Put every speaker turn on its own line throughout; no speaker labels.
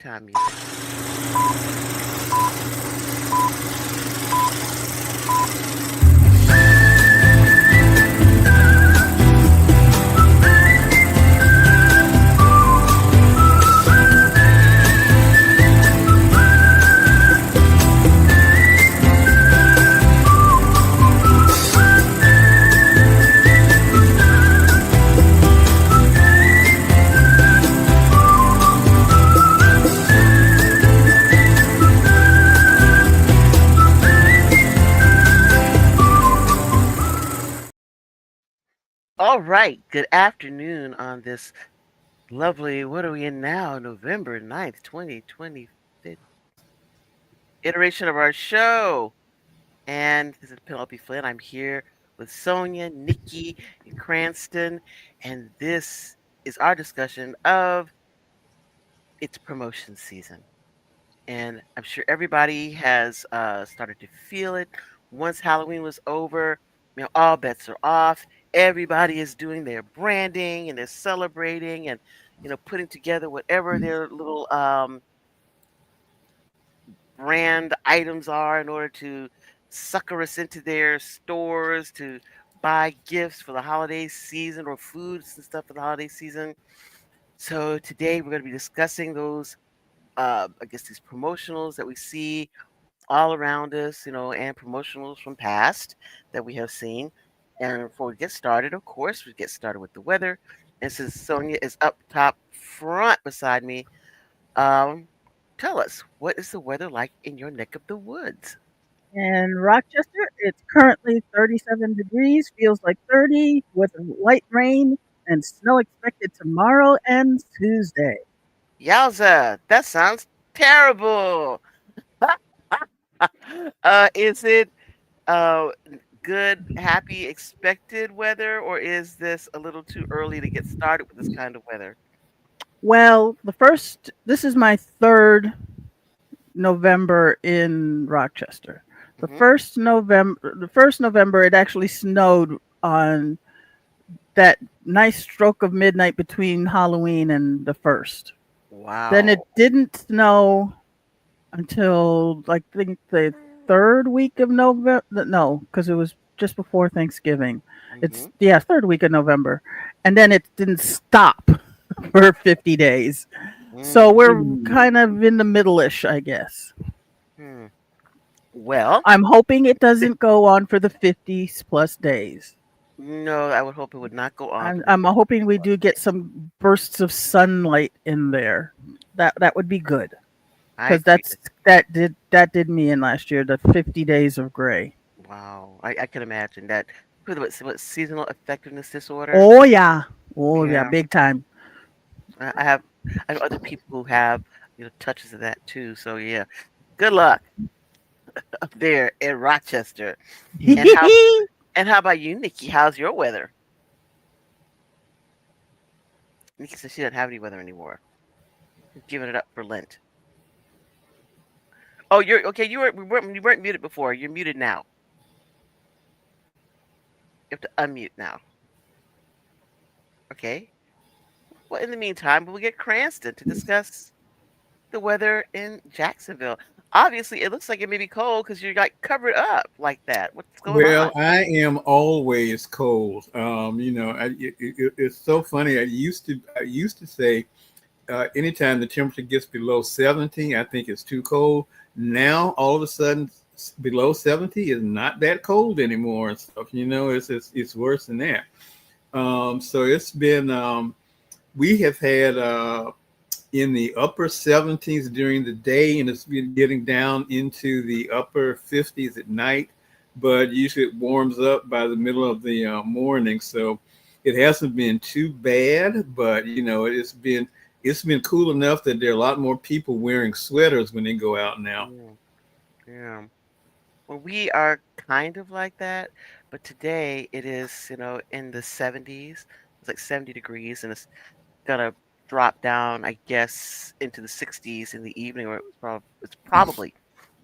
Time music. All right. Good afternoon on this lovely, what are we in now? November 9th, 2025 iteration of our show. And this is Penelope Flynn. I'm here with Sonia, Nikki, and Cranston. And this is our discussion of its promotion season. And I'm sure everybody has started to feel it. Once Halloween was over, all bets are off. Everybody is doing their branding and they're celebrating and putting together whatever their little brand items are in order to sucker us into their stores to buy gifts for the holiday season or foods and stuff for the holiday season. So today we're going to be discussing those, I guess, these promotionals that we see all around us, and promotionals from past that we have seen. And before we get started, of course, we get started with the weather. And since Sonia is up top front beside me, um, tell us, what is the weather like in your neck of the woods?
In Rochester, it's currently 37 degrees, feels like 30, with light rain and snow expected tomorrow and Tuesday.
Yowza, that sounds terrible. Is it uh, good, happy, expected weather, or is this a little too early to get started with this kind of weather?
Well, this is my third November in Rochester.
Hmm.
The first November, it actually snowed on that nice stroke of midnight between Halloween and the first. Then it
Wow.
didn't snow until I think the third week of November. No, because it was just before Thanksgiving. It's
Hmm.
yeah, third week of November, and then it didn't stop for 50 days. So
Mm.
we're kind of in the middle-ish, I guess.
Hmm. Well,
I'm hoping it doesn't go on for the 50 plus days.
no, I would hope it would not go on
I'm,
for the
I'm
50
hoping we
plus
do get
days.
some bursts of sunlight in there. That would be good
I
because
agree.
that did me in last year. The 50 days of gray.
Wow, I can imagine that. What seasonal effectiveness disorder?
Oh yeah. Oh yeah,
Yeah,
big time.
I have I know other people who have touches of that too. So yeah, good luck up there in Rochester. And how about you, Nikki? How's your weather? Nikki says she doesn't have any weather anymore. She's giving it up for Lent. Oh, you're okay. You weren't muted before. You're muted now. You have to unmute now. Okay. Well, in the meantime, we'll get Cranston to discuss the weather in Jacksonville. Obviously, it looks like it may be cold because you're like covered up like that. What's going on?
Well, I am always cold. It's so funny. I used to say anytime the temperature gets below 70, I think it's too cold. Now, all of a sudden, below 70 is not that cold anymore and stuff. It's worse than that. So it's been we have had in the upper 70s during the day, and it's been getting down into the upper 50s at night. But usually it warms up by the middle of the morning, so it hasn't been too bad. But it's been cool enough that there are a lot more people wearing sweaters when they go out now.
Yeah, yeah. Well, we are kind of like that, but today it is, in the 70s. It's like 70 degrees, and it's gonna drop down, I guess, into the 60s in the evening, or it's probably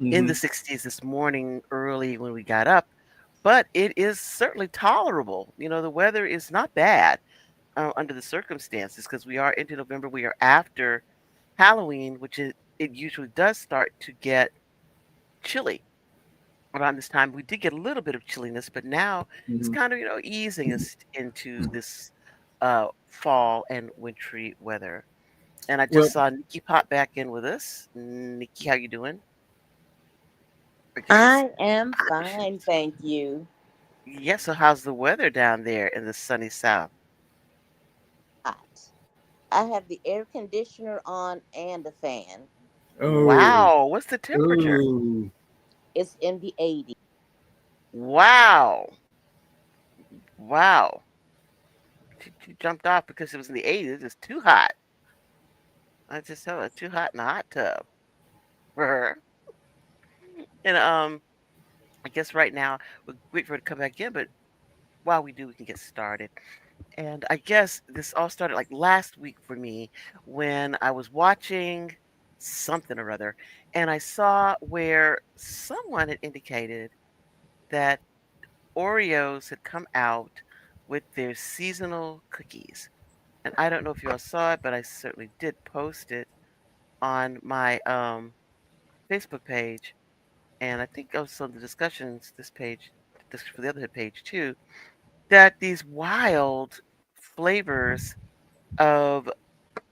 in the
Hmm.
60s this morning early when we got up. But it is certainly tolerable. The weather is not bad under the circumstances because we are into November. We are after Halloween, which it usually does start to get chilly around this time. We did get a little bit of chilliness, but now it's
Mhm.
kind of, easing us into this fall and wintry weather. And I just
Well,
saw Nikki pop back in with us. Nikki, how you doing? I guess it's
I am
hot.
fine, thank you.
Yeah, so how's the weather down there in the sunny south?
Hot. I have the air conditioner on and a fan.
oh,
Wow, what's the temperature?
oh,
It's in the 80s.
Wow. Wow. She jumped off because it was in the 80s. It's too hot. I just tell her too hot in the hot tub for her. And I guess right now we'll wait for her to come back in, but while we do, we can get started. And I guess this all started like last week for me when I was watching something or other, and I saw where someone had indicated that Oreos had come out with their seasonal cookies. And I don't know if you all saw it, but I certainly did post it on my Facebook page. And I think also the discussions, this page, this for the other page too, that these wild flavors of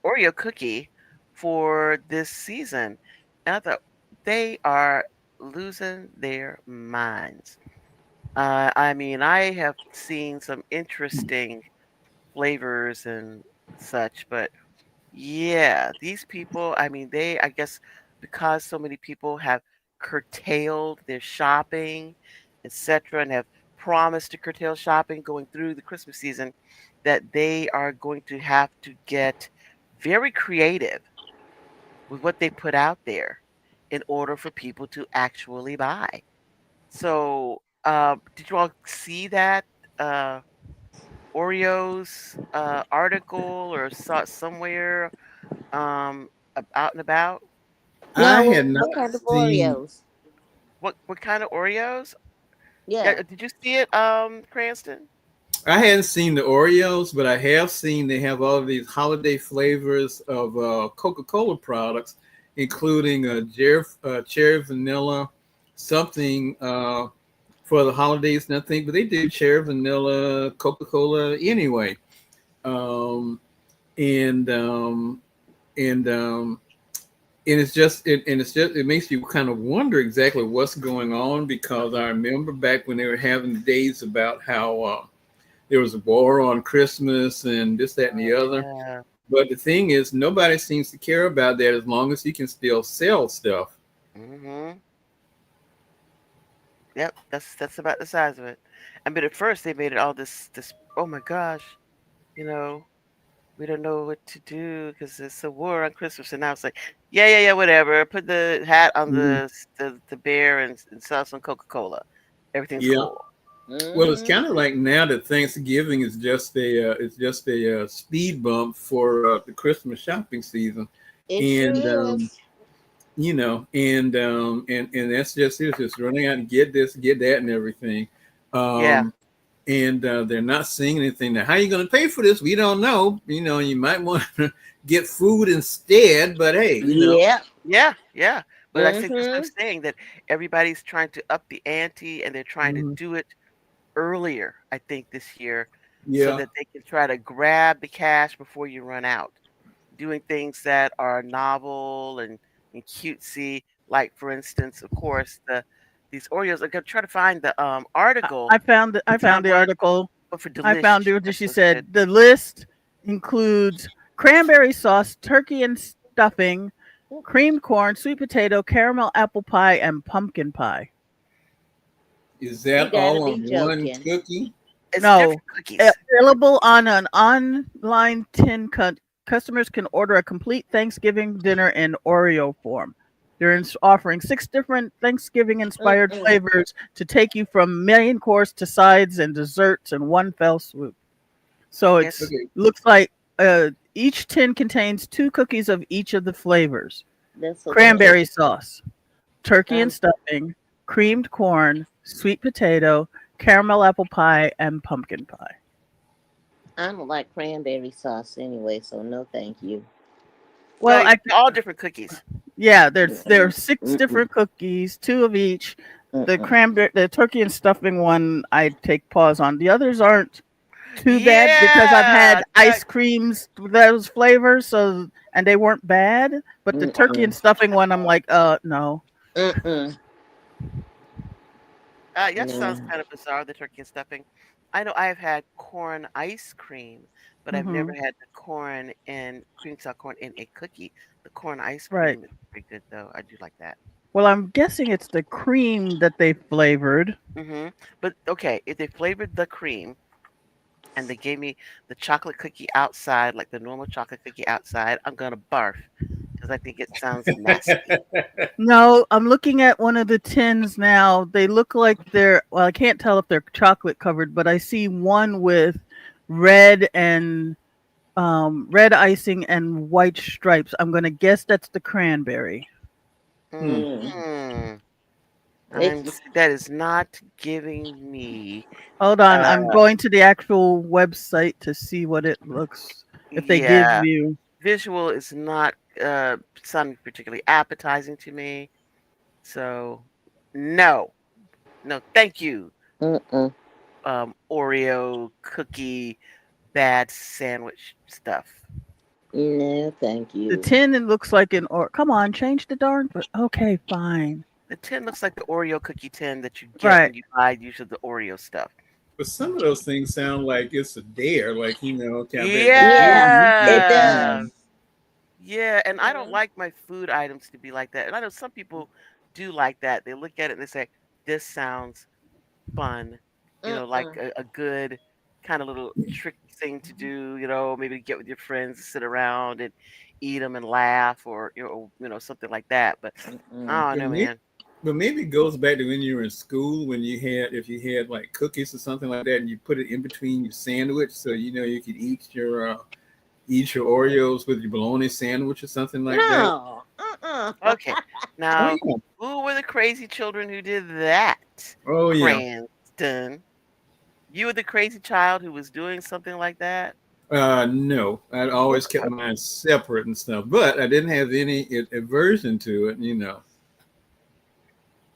Oreo cookie for this season. And I thought they are losing their minds. I mean, I have seen some interesting flavors and such, but yeah, these people, I mean, I guess, because so many people have curtailed their shopping, etc., and have promised to curtail shopping going through the Christmas season, that they are going to have to get very creative with what they put out there in order for people to actually buy. So, did you all see that uh, Oreos article or saw it somewhere out and about?
I
No,
had not
what kind of
seen.
Oreos?
What kind of Oreos? Yeah,
Yeah.
did you see it, Cranston?
I hadn't seen the Oreos, but I have seen they have all of these holiday flavors of Coca-Cola products, including cherry vanilla, something for the holidays. And I think, but they do cherry vanilla Coca-Cola anyway. Um, and um, and and it's just it makes you kind of wonder exactly what's going on, because I remember back when they were having the days about how there was a war on Christmas and this, that, and the other.
Yeah.
But the thing is, nobody seems to care about that as long as you can still sell stuff.
Mhm. Yep, that's about the size of it. I mean, at first they made it all this. Oh my gosh, you know, we don't know what to do because it's a war on Christmas, and now it's like, yeah, yeah, yeah, whatever. Put the hat on
Mhm.
the bear and sell some Coca Cola. Everything's
Yeah.
cool.
Well, it's
Mm-hmm.
kind of like now that Thanksgiving is just a speed bump for the Christmas shopping season,
It sure
and
is.
and that's just it. It's just running out and get this, get that, and everything.
Yeah,
Um, and they're not seeing anything. Now, how are you going to pay for this? We don't know. You might want to get food instead, but hey,
Yeah.
yeah, yeah. But I think that's what
Mm-hmm.
I'm saying, that everybody's trying to up the ante and they're trying to
Mhm.
do it earlier, I think, this year, so
Yeah,
that they can try to grab the cash before you run out. Doing things that are novel and cutesy, like for instance, of course, these Oreos. I'm gonna try to find the article.
I
I found
found the
one
article.
for
I
Delish.
found it. She
That's good.
said the list includes cranberry sauce, turkey and stuffing, creamed corn, sweet potato, caramel apple pie, and pumpkin pie.
is
You
that
gotta
all
be
on one
joking.
cookie?
It's different
No,
cookies.
available on an online tin cut. Customers can order a complete Thanksgiving dinner in Oreo form. They're offering 6 different Thanksgiving inspired
Mm-mm.
flavors to take you from main course to sides and desserts in one fell swoop. So
Yes,
it's
Okay.
looks like each tin contains 2 cookies of each of the flavors:
That's so cute.
cranberry sauce, turkey and
I'm,
stuffing, creamed corn, sweet potato, caramel apple pie, and pumpkin pie.
I don't like cranberry sauce anyway, so no thank you.
Well,
they're all different cookies.
yeah, there are
Mm-mm.
6
Mm-mm.
different cookies, 2 of each. The
Mm-mm.
cranberry, the turkey and stuffing one, I take pause on. The others aren't too bad because I've
Yeah,
had ice
that
creams with those flavors, so and they weren't bad. But the turkey and
Mm-mm.
stuffing one, I'm like, no.
Mm-mm.
that sounds
No.
kind of bizarre, the turkey and stuffing. I know I have had corn ice cream, but I've never
Hmm.
had the corn and cream style corn in a cookie. The corn ice
Right.
cream is pretty good though. I do like that.
Well, I'm guessing it's the cream that they flavored.
But okay, if they flavored the cream and they gave me the chocolate cookie outside, like the normal chocolate cookie outside, I'm gonna barf because I think it sounds nasty.
No, I'm looking at one of the tins now. They look like they're, well, I can't tell if they're chocolate covered, but I see one with red and red icing and white stripes. I'm gonna guess that's the cranberry.
Hmm.
Mm.
Mhm.
It's
That is not giving me,
Hold on,
uh,
I'm going to the actual website to see what it looks. If they give
yeah,
you,
visual is not, sounding particularly appetizing to me. So, no. No, thank you.
mm-mm.
Oreo cookie bad sandwich stuff.
No, thank
the
you.
tin, it looks like an or. Come on, change the darn. But okay, fine.
The tin looks like the Oreo cookie tin that you get
Right.
when you buy usually the Oreo stuff.
But some of those things sound like it's a dare, like kind of that dare
Yeah,
you
it
get,
Yeah. Yeah, and I don't
Mhm.
like my food items to be like that. And I know some people do like that. They look at it and they say, "This sounds fun." Like
Mm-mm.
a good kind of little tricky thing to do, maybe get with your friends, sit around and eat them and laugh or something like that. But
Mm-mm.
I don't
But
know,
maybe,
man.
but maybe it goes back to when you were in school, when you had, if you had like cookies or something like that, and you put it in between your sandwich, so you could eat your Oreos with your bologna sandwich or something like that.
No. Mm-mm.
Okay.
Oh
Now,
yeah,
who were the crazy children who did that?
oh yeah.
Cranston. You were the crazy child who was doing something like that?
No, I'd always kept mine separate and stuff, but I didn't have any aversion to it.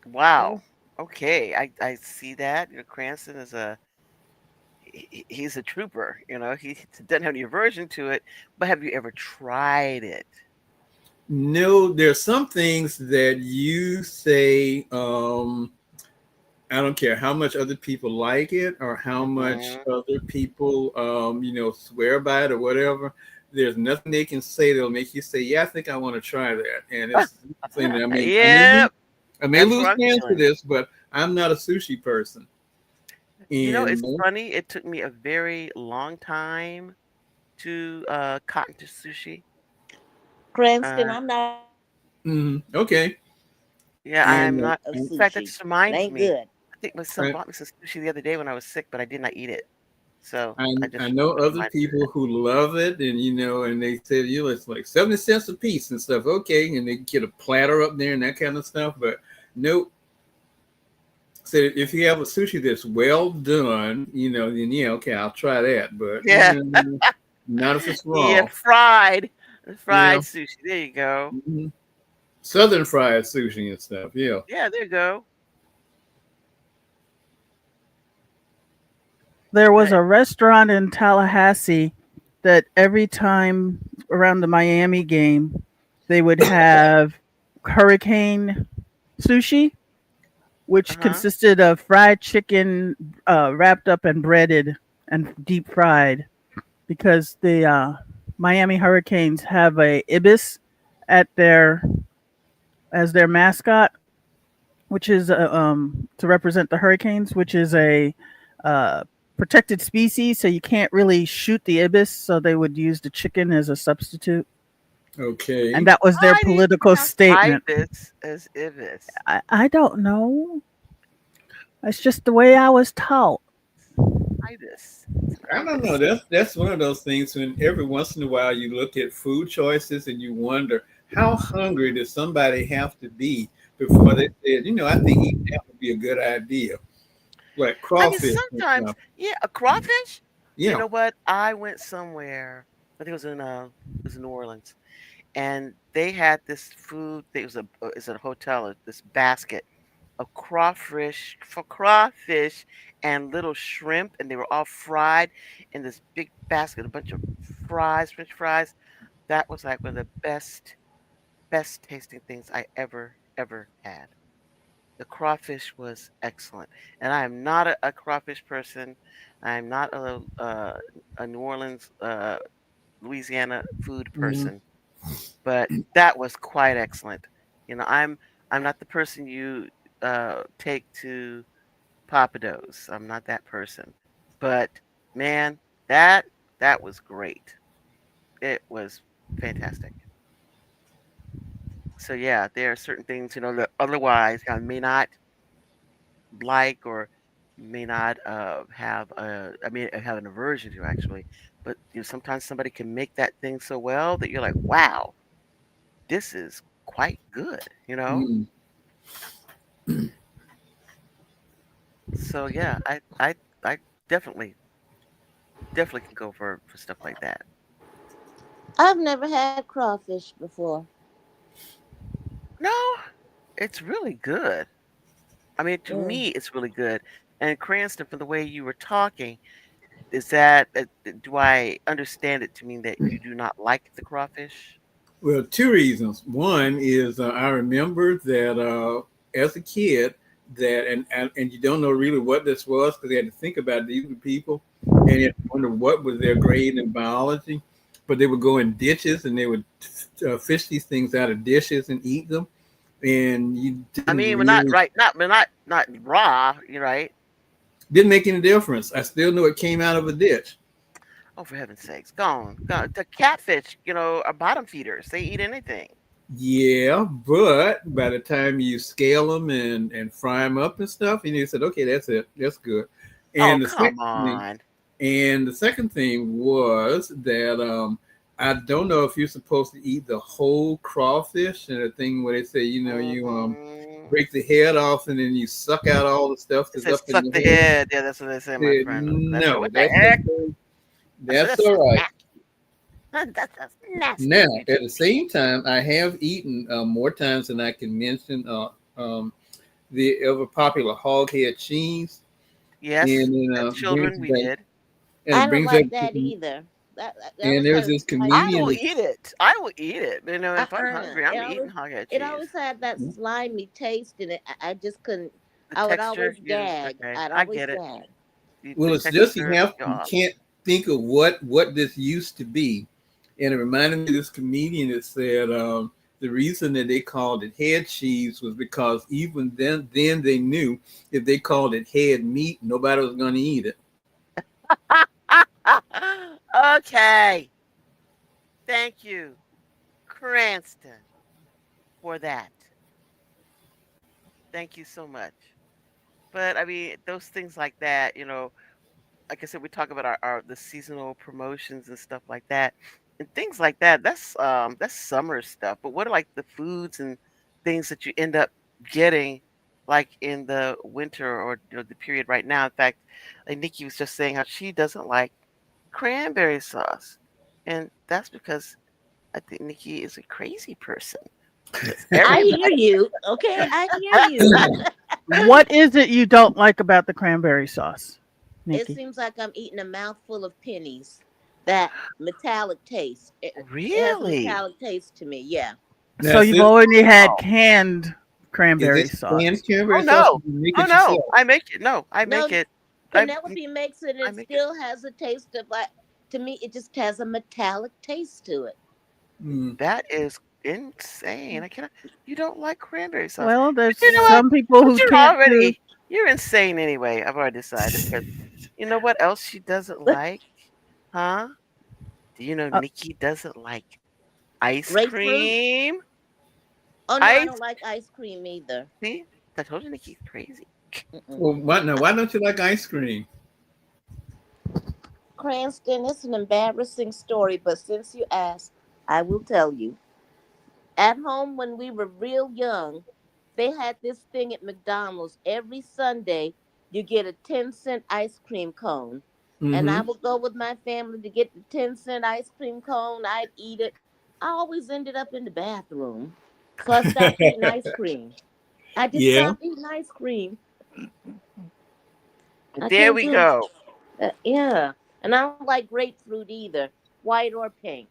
Wow. Okay, I see that. Cranston is he's a trooper. He doesn't have any aversion to it. But have you ever tried it?
No, there's some things that you say, I don't care how much other people like it or how much
Hmm.
other people, swear by it or whatever. There's nothing they can say that'll make you say, "Yeah, I think I want to try that." And it's something that
Yep,
I may
that's
lose
what I'm
fans for
feeling.
this, but I'm not a sushi person.
It's
And
funny. It took me a very long time to cotton to sushi.
Cranston,
Uh,
I'm not a fan
okay,
yeah,
of
I'm
and
not. In
sushi.
fact, that
It
just
ain't
reminds
good.
me. I think my son
I,
bought me some sushi the other day when I was sick, but I did not eat it. So
I
I
I
just
know
was
other
reminded of
people
that.
who love it, and and they said it's like 70 cents a piece and stuff. Okay, and they get a platter up there and that kind of stuff. But nope. So if you have a sushi that's well done, then yeah, okay, I'll try that. But
Yeah,
not if it's
yeah,
raw.
fried
Yeah,
sushi. There you go.
mhm. Southern fried sushi and stuff. Yeah.
Yeah, there you go.
There was
But
a restaurant in Tallahassee that every time around the Miami game, they would have hurricane sushi, which
uh-huh.
consisted of fried chicken wrapped up and breaded and deep fried. Because the Miami Hurricanes have a ibis at their as their mascot, which is to represent the Hurricanes, which is a uh, protected species, so you can't really shoot the ibis. So they would use the chicken as a substitute, and
Okay.
that was their
Why do you
political
pronounce
statement.
ibis as ibis?
I don't know. It's just the way I was taught.
Ibis. It's an
I don't know.
ibis.
That's one of those things when every once in a while you look at food choices and you wonder how hungry does somebody have to be before they said, I think eating that would be a good idea, like crawfish and
Sometimes,
stuff.
yeah, a crawfish. You
Yeah.
know what? I went somewhere. I think it was in New Orleans, and they had this food. It was a hotel. This basket of crawfish and little shrimp, and they were all fried in this big basket. A bunch of fries, French fries. That was like one of the best tasting things I ever had. The crawfish was excellent, and I am not a crawfish person. I am not a New Orleans, Louisiana food
Mhm.
person, but that was quite excellent. You know, I'm not the person you take to Papados. I'm not that person, but man, that that was great. It was fantastic. So yeah, there are certain things that otherwise I may not like or may not have I mean have an aversion to actually, but sometimes somebody can make that thing so well that you're like, wow, this is quite good, you know?
Mm.
So yeah, I definitely definitely can go for stuff like that.
I've never had crawfish before.
No, it's really good. I mean, to
Mm.
me, it's really good. And Cranston, from the way you were talking, is that do I understand it to mean that you do not like the crawfish?
Well, two reasons. One is I remember that as a kid that and you don't know really what this was because they had to think about these were people and you had to wonder what was their grade in biology. But they would go in ditches and they would fish these things out of dishes and eat them, and you
I
didn't
mean, we're not
really
right, not we're not raw, you right?
didn't make any difference. I still knew it came out of a ditch.
Oh, for heaven's sakes, go on. The catfish, are bottom feeders. They eat anything.
Yeah, but by the time you scale them and fry them up and stuff, and you said, okay, that's it, that's good.
Oh,
And the second
come
thing,
on.
and the second thing was that I don't know if you're supposed to eat the whole crawfish and the thing where they say, you
Hmm.
break the head off and then you suck out all the stuff
It
that's
says
up in
suck
the
the
head.
head. Yeah, that's what they say, my
Said,
friend. I said,
no,
what the
that's
heck?
okay.
I said,
That's
that's
all
just
right.
nasty. That's nasty
Now,
of you to
at the
eat.
same time, I have eaten more times than I can mention the ever popular hog head cheese,
Yes,
and then
as
brings
children we
back
did.
and
I
it
don't
brings up
like that either. That
and
was
there's
kind of
this
I
slimy.
comedian
will
that
eat it. I will eat it. If I'm hungry,
It
I'm eating
always
hog head
it
cheese.
always had that slimy taste in it. I just couldn't.
The
I would
texture,
always
you
gag.
okay?
I'd
I
always
get it.
gag.
The
well, it's just
texture,
you
off.
can't think of what this used to be, and it reminded me of this comedian that said the reason that they called it head cheese was because even then they knew if they called it head meat, nobody was going to eat it.
Okay. Thank you, Cranston, for that. Thank you so much. But I mean, those things like that, like I said, we talk about our the seasonal promotions and stuff like that, and things like that. That's summer stuff. But what are like the foods and things that you end up getting, like in the winter or the period right now? In fact, like Nikki was just saying how she doesn't like cranberry sauce, and that's because I think Nikki is a crazy person because
I
everybody.
hear you. Okay, I hear you.
What is it you don't like about the cranberry sauce,
It
Nikki?
seems like I'm eating a mouthful of pennies. That metallic taste. It has a
Really?
metallic taste to me. Yeah.
So
Now,
you've
sis,
already had
Oh.
canned
is
cranberry
this canned
sauce.
Oh
cranberry sauce or
no.
do you make
Oh
it
no.
yourself?
I make it. No, I make
No,
it. I
Penelope makes it. And
I
it
make it.
still has a taste of like. To me, it just has a metallic taste to it.
Mm.
That is insane. I cannot. You don't like cranberry sauce,
Well,
but
there's
you know
No.
what?
some people
But
who can't do.
you're insane anyway. I've already decided because you know what else she doesn't like, huh? Do you know
Uh,
Nikki doesn't like ice
Grapefruit.
cream?
Oh no, I
Ice.
don't like ice cream either.
See, I told you Nikki's crazy.
Mm-mm.
Well, why don't you like ice cream?
Cranston, it's an embarrassing story, but since you asked, I will tell you. At home, when we were real young, they had this thing at McDonald's. Every Sunday, you get a 10-cent ice cream cone. And
Mm-hmm.
I would go with my family to get the 10-cent ice cream cone. I'd eat it. I always ended up in the bathroom. So I stopped eating ice cream. I just
Yeah.
stopped eating ice cream. I
There
can't
we
do
go.
yeah. And I don't like grapefruit either, white or pink.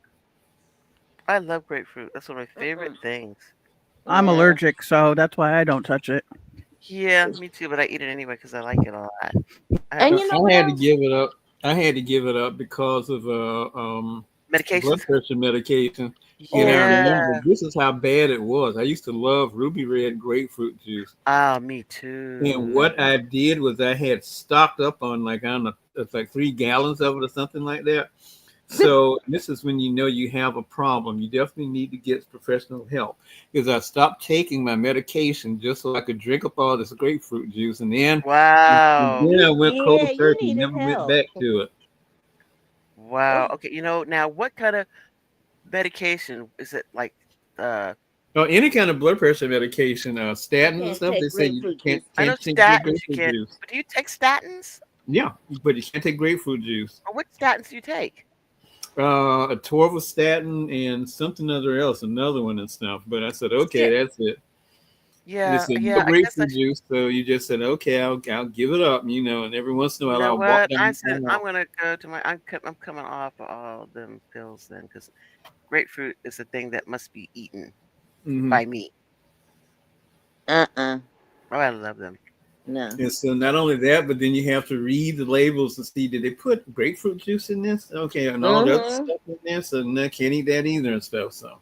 I love grapefruit. That's one of my favorite
Mm-mm.
things.
I'm
Yeah.
allergic, so that's why I don't touch it.
Yeah, me too, but I eat it anyway because I like it a lot. I
And
I
you know what
I had to
else?
give it up. I had to give it up because of blood
medications.
pressure medication. And I
Oh
Yeah.
remember
yeah.
this is how bad it was. I used to love ruby red grapefruit juice.
Ah, me
And
too.
what
Hmm.
I did was I had stocked up on like I don't know, it's like 3 gallons of it or something like that. So this is when you know you have a problem. You definitely need to get professional help. Because I stopped taking my medication just so I could drink up all this grapefruit juice, and
Wow.
then I went
Yeah,
cold
you
turkey.
needed
Never went
help.
back to it.
Wow.
That's
Okay, now what kind of medication is it like uh
Oh, any kind of blood pressure medication,
you
statins and
can't
stuff. They
take
say you
grapefruit
can't
juice.
I know
can't take
statins you
grapefruit
can't,
juice.
but do you take statins?
Yeah, but you can't take grapefruit juice.
Or which statins do you take?
A torvastatin and something other else, another one and stuff. But I said,
Yeah,
okay, that's it. They
yeah,
said no
yeah, I guess
grapefruit juice, so you just said, okay, I'll give it up, And every once in a
you
while,
know
I'll walk
what? I
down
said
the
I'm
aisle.
gonna go to my I'm coming off of all them pills then because grapefruit is a thing that must be eaten
Hmm.
by me.
Uh-uh.
Oh, I love them.
No.
And so not only that, but then you have to read the labels and see did they put grapefruit juice in this? Okay, and all the other
Mm-hmm.
stuff in there. So no, can't eat that either and stuff. So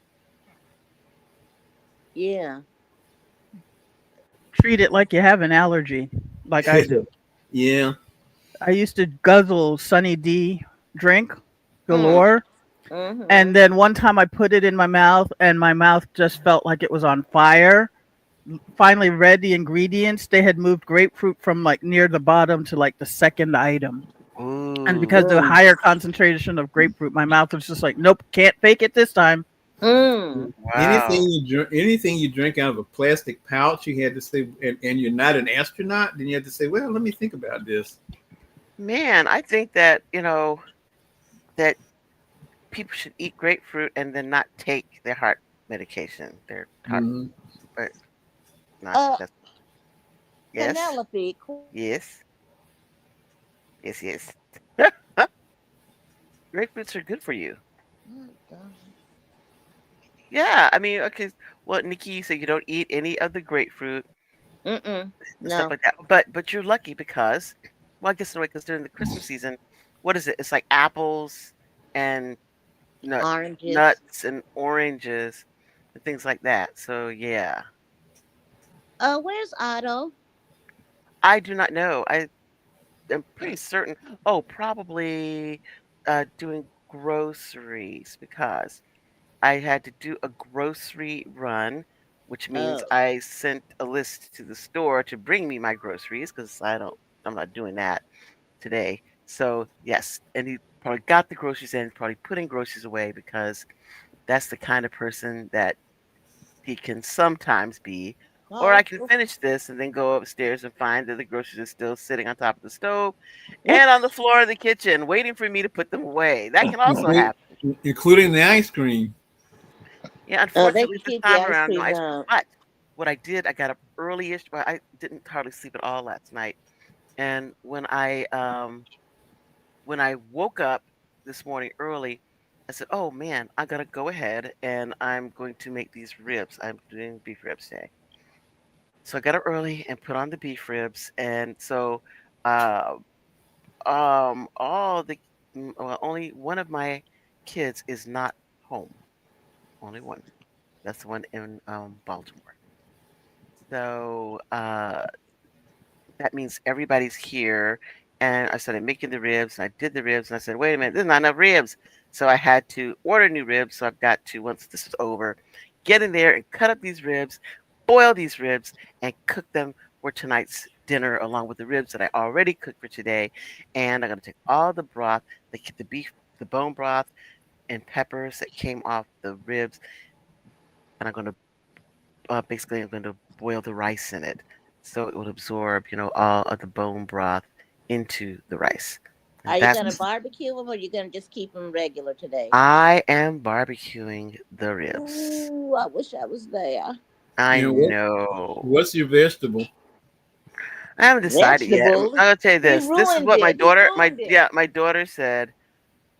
Yeah.
Treat it like you have an allergy, like I do.
yeah.
I used to guzzle Sunny D drink
Hmm.
galore.
Mm-hmm.
And then one time I put it in my mouth and my mouth just felt like it was on fire. Finally read the ingredients. They had moved grapefruit from like near the bottom to like the second item. And
Ooh.
because the
Mm.
higher concentration of grapefruit, my mouth was just like, nope, can't fake it this time.
Mm.
Wow.
Anything you drink out of a plastic pouch, you had to say, and you're not an astronaut, then you had to say, well, let me think about this.
Man, I think that, that people should eat grapefruit and then not take their heart medication, their heart,
Hmm.
but not
Uh,
that's yes,
Penelope.
yes, yes, yes. Grapefruits are good for you.
My God.
Yeah, I mean, okay. Well, Nikki, you said you don't eat any of the grapefruit
Mm-mm.
and stuff
No.
like that, but you're lucky because, well, I guess in a way, because during the Christmas season, what is it? It's like apples and nut
Oranges.
nuts and oranges and things like that. So yeah,
Where's Otto?
I do not know. I'm pretty certain. Oh, probably doing groceries because I had to do a grocery run, which means
Oh.
I sent a list to the store to bring me my groceries because I'm not doing that today. So yes, and he probably got the groceries in, probably putting groceries away because that's the kind of person that he can sometimes be. Or I
Oh.
can finish this and then go upstairs and find that the groceries are still sitting on top of the stove and on the floor of the kitchen, waiting for me to put them away. That can also
Including,
happen.
including the ice cream.
Yeah,
They
unfortunately
can
this
keep the
time
ice
around, no
cream
ice cream.
out.
But what I did, I got up early-ish, but I didn't hardly sleep at all last night. And when I woke up this morning early, I said, "Oh man, I gotta go ahead and I'm going to make these ribs. I'm doing beef ribs today." So I got up early and put on the beef ribs, and so uh, all the well, only one of my kids is not home. Only one. That's the one in Baltimore. So that means everybody's here. And I started making the ribs, and I did the ribs, and I said, "Wait a minute, there's not enough ribs." So I had to order new ribs. So I've got to, once this is over, get in there and cut up these ribs, boil these ribs, and cook them for tonight's dinner along with the ribs that I already cooked for today. And I'm gonna take all the broth, the beef, the bone broth, and peppers that came off the ribs, and basically I'm going to boil the rice in it so it will absorb, all of the bone broth into the rice. And
Are you gonna
that's
barbecue them, or you gonna just keep them regular today?
I am barbecuing the ribs.
Ooh, I wish I was there.
I
And
know.
what's your vegetable?
I haven't decided yet. I'm
Vegetables.
gonna tell you
He
this. This is
ruined
what my
it. He
daughter,
ruined it.
my daughter said.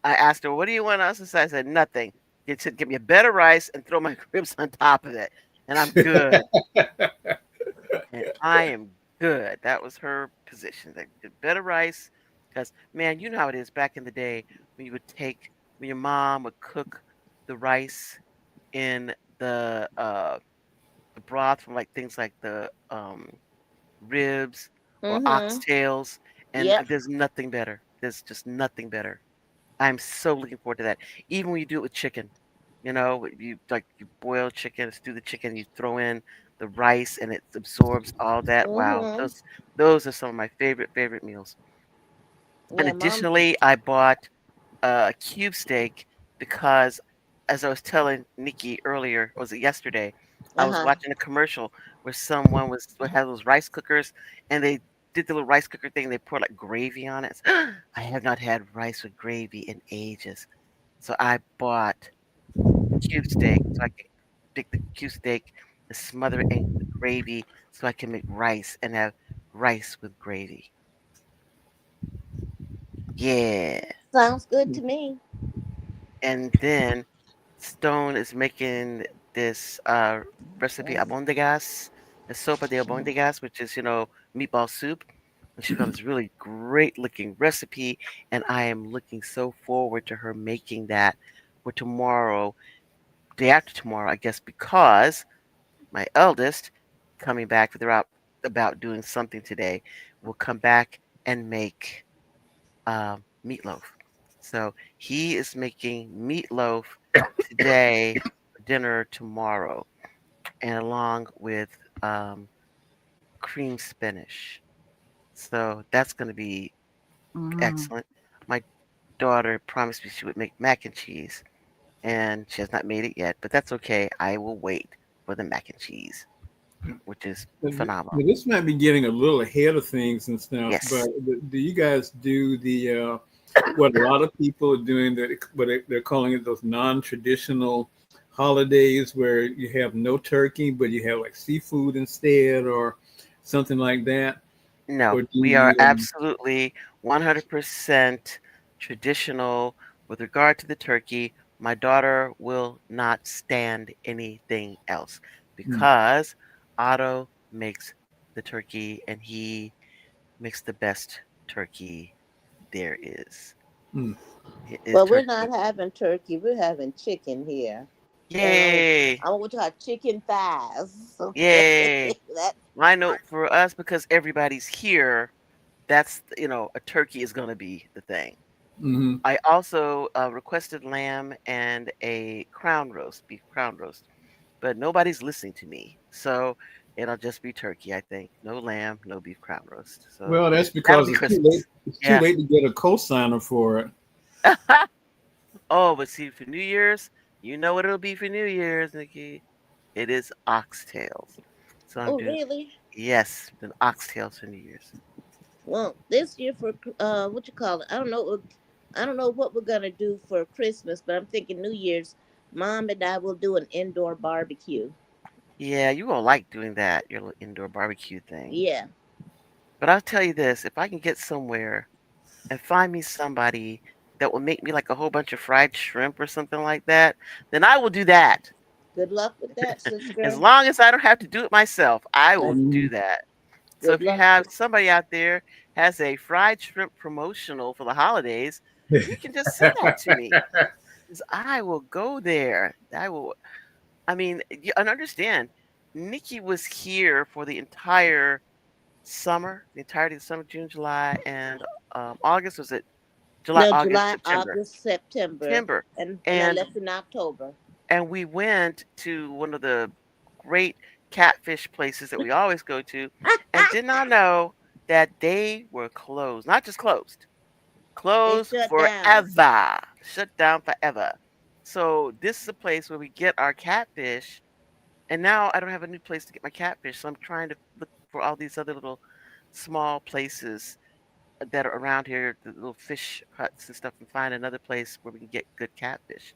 I asked her, "What do you want us to say?" I said, "Nothing." She said, "Give me a bed of rice and throw my ribs on top of it, and I'm good." And I am good. That was her position. Like the bed of rice, because man, you know how it is back in the day when you would take when your mom would cook the rice in the broth from like things like the ribs or
Mm-hmm.
oxtails, and
Yep.
there's nothing better. There's just nothing better. I'm so looking forward to that. Even when you do it with chicken, you like you boil chicken, stew the chicken, you throw in the rice, and it absorbs all that. Wow,
Mm-hmm.
those are some of my favorite meals. And
Yeah, mom.
additionally, I bought cube steak because, as I was telling Nikki earlier, was it yesterday? I was
Uh-huh.
watching a commercial where someone had those rice cookers, and they did the little rice cooker thing. They poured like gravy on it. I have not had rice with gravy in ages, so I bought cube steak so I can pick the cube steak and smother it in the gravy so I can make rice and have rice with gravy. Yeah.
Sounds good to me.
And then Stone is making this recipe abondigas, the sopa de abondigas, which is, meatball soup. And she found this really great looking recipe, and I am looking so forward to her making that for tomorrow, day after tomorrow, I guess, because my eldest, coming back, they're out about doing something today, will come back and make meatloaf. So he is making meatloaf today for dinner tomorrow, and along with um, cream spinach. So that's going to be
Mm.
excellent. My daughter promised me she would make mac and cheese, and she has not made it yet, but that's okay. I will wait for the mac and cheese, which is phenomenal.
This might be getting a little ahead of things and stuff, but
Yes.
do you guys do the what a lot of people are doing, that what they're calling it, those non-traditional holidays where you have no turkey but you have like seafood instead or something like that?
No,
Or do
we are
you
absolutely 100% traditional with regard to the turkey. My daughter will not stand anything else
mm,
because Otto makes the turkey and he makes the best turkey there is.
mm.
His
Well, we're
turkey.
not having turkey. We're having chicken here, and
Yay!
I'm what you call chicken thighs. Okay,
Yay!
that.
I know for us, because everybody's here, that's, a turkey is going to be the thing.
Hmm.
I also requested lamb and a crown roast, beef crown roast, but nobody's listening to me. So it'll just be turkey, I think. No lamb, no beef crown roast. So
Well, that's
that'll
because
be
it's too late.
Christmas.
It's too
Yeah.
late to get a co-signer for it.
Oh, but see, for New Year's, you know what it'll be for New Year's, Nikki. It is oxtails. So I'm
Oh,
doing,
really?
yes, the oxtails for New Year's.
Well, this year for what you call it? I don't know. I don't know what we're gonna do for Christmas, but I'm thinking New Year's. Mom and I will do an indoor barbecue.
Yeah, you will like doing that, your little indoor barbecue thing.
Yeah.
But I'll tell you this, if I can get somewhere and find me somebody that will make me like a whole bunch of fried shrimp or something like that, then I will do that.
Good luck with that,
As
sister.
long as I don't have to do it myself, I will
That's
Mhm.
do that. So
good
if you
luck.
have somebody out there has a fried shrimp promotional for the holidays, you can just send that to me. 'Cause I will go there. I mean, you and understand, Nikki was here for the entire summer, the entirety of the summer, June, July, and August. Was it July,
No,
August,
July,
September?
August, September,
September.
and I
And
left in October.
we went to one of the great catfish places that we always go to, and did not know that they were closed. Not just closed,
They
closed
shut down.
forever, shut down forever. So this is a place where we get our catfish, and now I don't have a new place to get my catfish, so I'm trying to look for all these other little small places that are around here, the little fish huts and stuff, and find another place where we can get good catfish.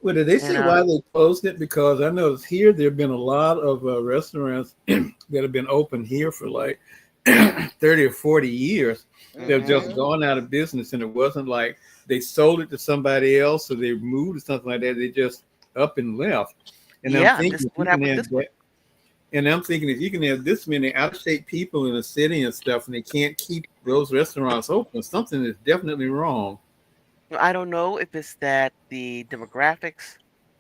Well, did they
And
say why they closed it? Because I noticed here there have been a lot of restaurants that have been open here for like 30 or 40 years. They've just
mhm.
Mm-hmm.
gone out of business, and it wasn't like they sold it to somebody else or they moved or something like that. They just up and left. And I'm
Yeah,
thinking
this
if you
what
can
happened with
have
this one.
that, and I'm thinking if you can have this many out of state people in the city and stuff, and they can't keep those restaurants open, something is definitely wrong.
I don't know if it's that the demographics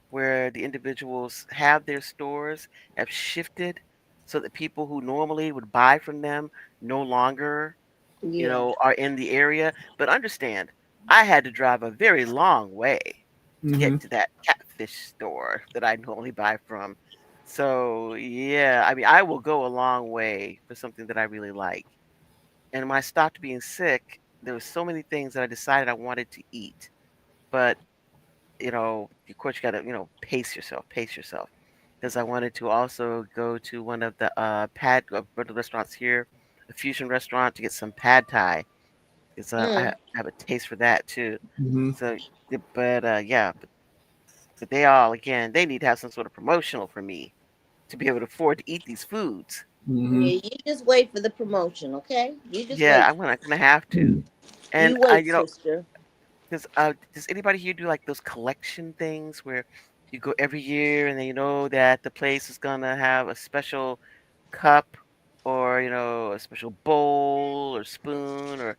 where the individuals have their stores have shifted so that people who normally would buy from them no longer,
Yeah.
are in the area. But understand, I had to drive a very long way to
Hmm.
get to that catfish store that I normally buy from. So, yeah, I mean, I will go a long way for something that I really like. And when I stopped being sick, there were so many things that I decided I wanted to eat. But, of course, you got to, pace yourself, pace yourself. Because I wanted to also go to one of the restaurants here, a fusion restaurant, to get some pad thai. Because I
Mm.
have a taste for that too.
Hmm.
So, yeah, but they all, again, they need to have some sort of promotional for me to be able to afford to eat these foods.
Hmm.
Yeah, you just wait for the promotion, okay? You just
Yeah,
wait.
I'm gonna have to. And
You wait, sister.
does anybody here do like those collection things where you go every year and then you know that the place is gonna have a special cup or a special bowl or spoon or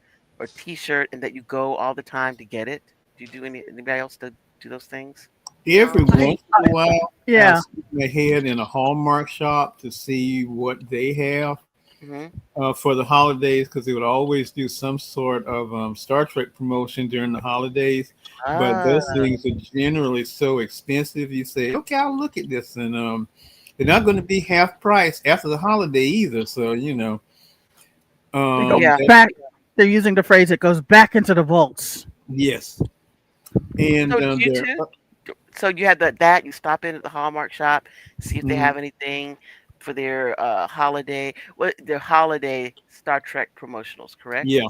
T-shirt and that you go all the time to get it? Do you do anybody else do those things?
Every
I,
once in a while, I'll
yeah,
stick my head in a Hallmark shop to see what they have
Hmm.
for the holidays because they would always do some sort of Star Trek promotion during the holidays. But
Ah,
those things are generally so expensive. You say, okay, I'll look at this, and they're not going to be half price after the holiday either. So
they go
yeah.
that,
back. They're using the phrase "it goes back into the vaults."
yes, and
So do you
they're
too? So you had that you stop in at the Hallmark shop, see if they
mhm,
have anything for their their holiday Star Trek promotionals, correct?
yeah.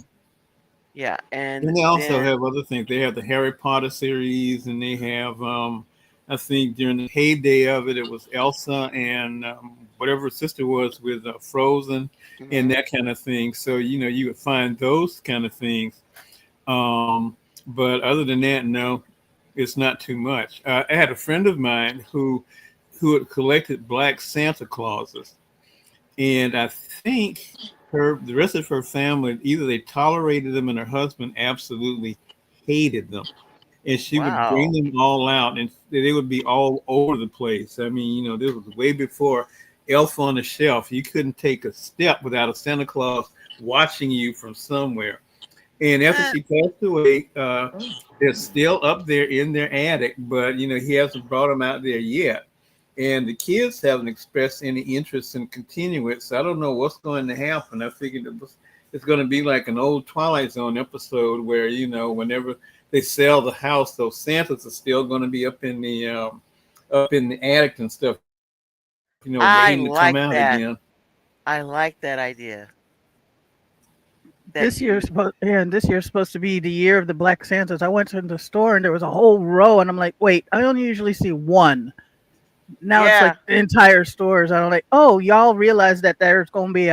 Yeah, and
And they also
then
have other things. They have the Harry Potter series, and they have, I think during the heyday of it, it was Elsa and whatever her sister was with Frozen and
mhm.
that kind of thing. So, you would find those kind of things. Um, but other than that, no, it's not too much. I had a friend of mine who had collected black Santa Clauses, and I think the rest of her family either they tolerated them and her husband absolutely hated them, and she would bring
Wow.
them all out and they would be all over the place. I mean, this was way before Elf on the Shelf. You couldn't take a step without a Santa Claus watching you from somewhere. And after
Eh,
she passed away,
Mm.
they're still up there in their attic, but he hasn't brought them out there yet. And the kids haven't expressed any interest in continuing it, so I don't know what's going to happen. I figured it's going to be like an old Twilight Zone episode where whenever they sell the house, those Santas are still going to be up in the attic and stuff, waiting to
I
come out
like
again.
that. I like that idea. That
This
you
year's supposed, yeah, and this year's supposed to be the year of the Black Santas. I went to the store and there was a whole row, and I'm like, wait, I only usually see one. Now it's like
Yeah,
the entire stores. I'm like, oh, y'all realize that there's going to be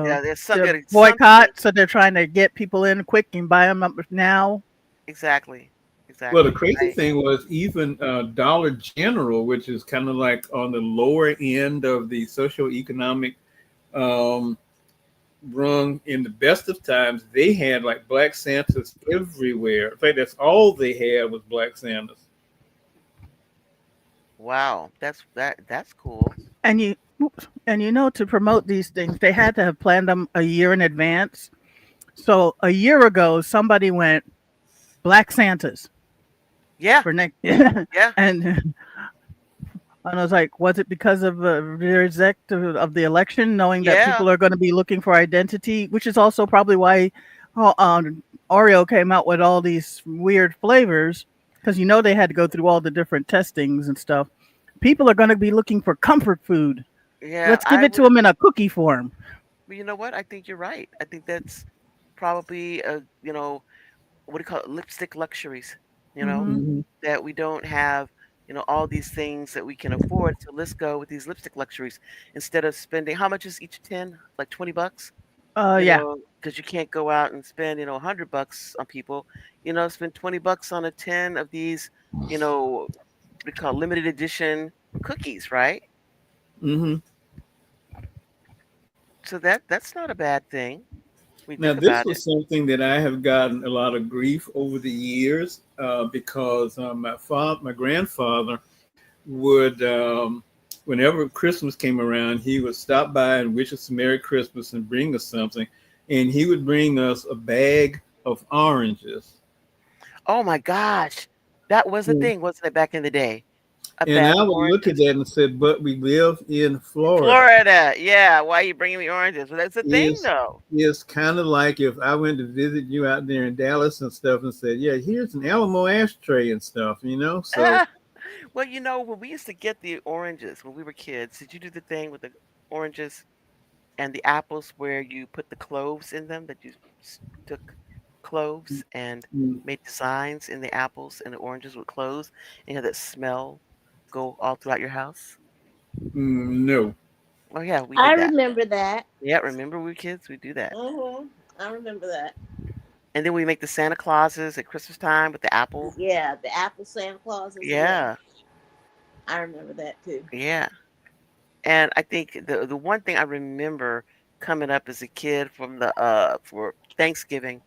yeah, there's
the
something.
boycott, so they're trying to get people in quick and buy them up now.
Exactly.
Well, the
Exactly.
crazy thing was even Dollar General, which is kind of like on the lower end of the socioeconomic um, rung in the best of times, they had like Black Santas everywhere. In fact, that's all they had was Black Santas.
Wow. That's cool.
And to promote these things, they had to have planned them a year in advance. So a year ago, somebody went Black Santas
Yeah.
for next,
Yeah.
and I was like, was it because of the result of the election, knowing that
Yeah.
people are going to be looking for identity, which is also probably why Oreo came out with all these weird flavors, because they had to go through all the different testings and stuff. People are going to be looking for comfort food.
Yeah,
Let's give
I
it to
would.
them in a cookie form.
Well, you know what? I think you're right. I think that's probably what do you call it? Lipstick luxuries, you know,
Mhm.
Hmm.
that we don't have, all these things that we can afford. So let's go with these lipstick luxuries instead of spending how much is each 10? Like $20?
Yeah.
Because you can't go out and spend, $100 on people. Spend $20 on a 10 of these, what do you call it, limited edition cookies, right?
Hmm.
So that's not a bad thing. We
Now,
think
this
about it.
was something that I have gotten a lot of grief over the years because my grandfather would, whenever Christmas came around, he would stop by and wish us a Merry Christmas and bring us something, and he would bring us a bag of oranges.
Oh my gosh, that was a
And
thing, wasn't it, back in the day? A
and
bag
I
of
would look at
oranges.
that and said, "But we live in Florida."
Florida, yeah. Why are you bringing me oranges? Well, that's the thing,
Is
though.
is kind of like if I went to visit you out there in Dallas and stuff and said, "Yeah, here's an Alamo ashtray and stuff," you know. So
Well, when we used to get the oranges when we were kids, did you do the thing with the oranges and the apples where you put the cloves in them? That you took cloves and
mm,
made designs in the apples and the oranges with cloves, and you had that smell go all throughout your house.
no.
Oh yeah, we
I
did that.
remember that.
Yeah, remember we were kids? We do that.
I remember that.
And then we make the Santa Clauses at Christmas time with the apple.
Yeah, the apple Santa Clauses. Yeah,
Yeah,
I remember that too.
yeah. And I think the one thing I remember coming up as a kid from the for Thanksgiving,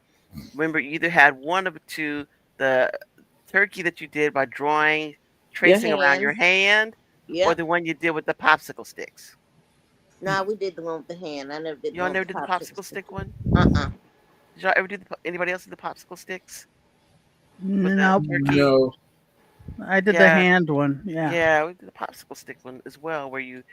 remember you either had one of the two, the turkey that you did by drawing,
Your
tracing around your
hands.
hand, or
Yep.
the one you did with the popsicle sticks.
Nah, we did the one with the hand. I never did the
Y'all
one
never
with the
did the
popsicle
popsicle
stick.
stick one?
Uh-uh.
Did y'all ever do anybody else do the popsicle sticks with the
Nope.
turkey?
No.
I did the
Yeah,
hand one. Yeah.
yeah, we did the popsicle stick one as well, where you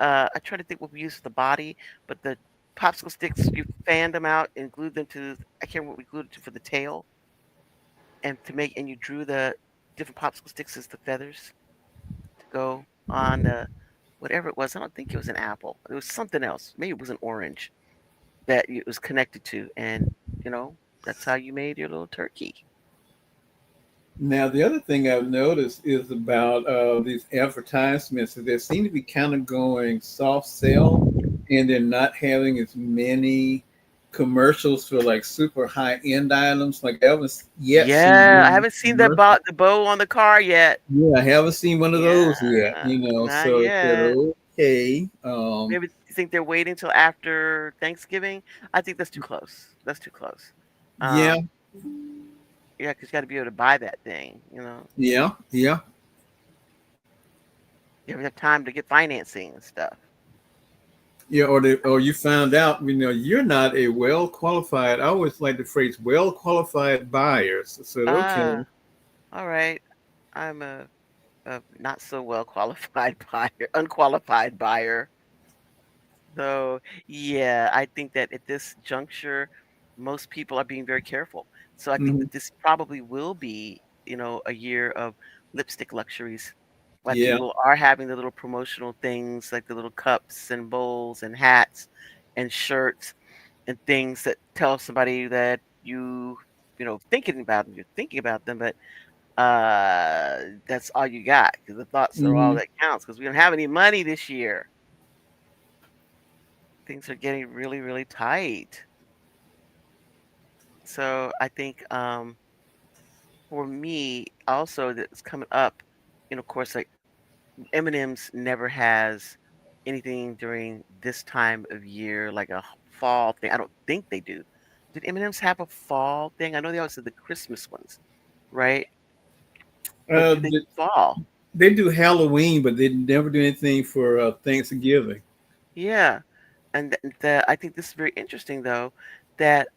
I try to think what we used for the body, but the popsicle sticks, you fanned them out and glued them to I can't remember what we glued it to for the tail, and you drew the different popsicle sticks as the feathers to go on the whatever it was. I don't think it was an apple. It was something else. Maybe it was an orange that it was connected to, and you know that's how you made your little turkey.
Now, the other thing I've noticed is about these advertisements that they seem to be kind of going soft sell, and they're not having as many commercials for like super high end items. Like I haven't yet seen
Yeah, I
one
haven't seen
commercial.
the bow on the car yet.
Yeah, I haven't seen one of
Yeah,
those yet. You know,
not
so I said,
yet.
okay,
Maybe you think they're waiting till after Thanksgiving? I think that's too close. That's too close.
yeah,
Um, yeah, 'cause you gotta be able to buy that thing,
yeah, yeah.
You have to have time to get financing and stuff.
Yeah, or you found out, you're not a well qualified. I always like the phrase well qualified buyers. I said, okay,
Ah, all right. I'm a not so well qualified buyer, unqualified buyer. So, yeah, I think that at this juncture, most people are being very careful. So I think
hmm,
that this probably will be, a year of lipstick luxuries. Like
yeah,
people are having the little promotional things, like the little cups and bowls and hats and shirts and things that tell somebody that you're thinking about them, but that's all you got because the thoughts are all
hmm.
that counts because we don't have any money this year. Things are getting really, really tight. So I think for me also that's coming up, of course, like M&Ms never has anything during this time of year like a fall thing. I don't think they do. Did M&Ms have a fall thing? I know they always did the Christmas ones, right? But do they
Th-
do fall?
they do Halloween, but they never do anything for Thanksgiving.
Yeah. And I think this is very interesting though that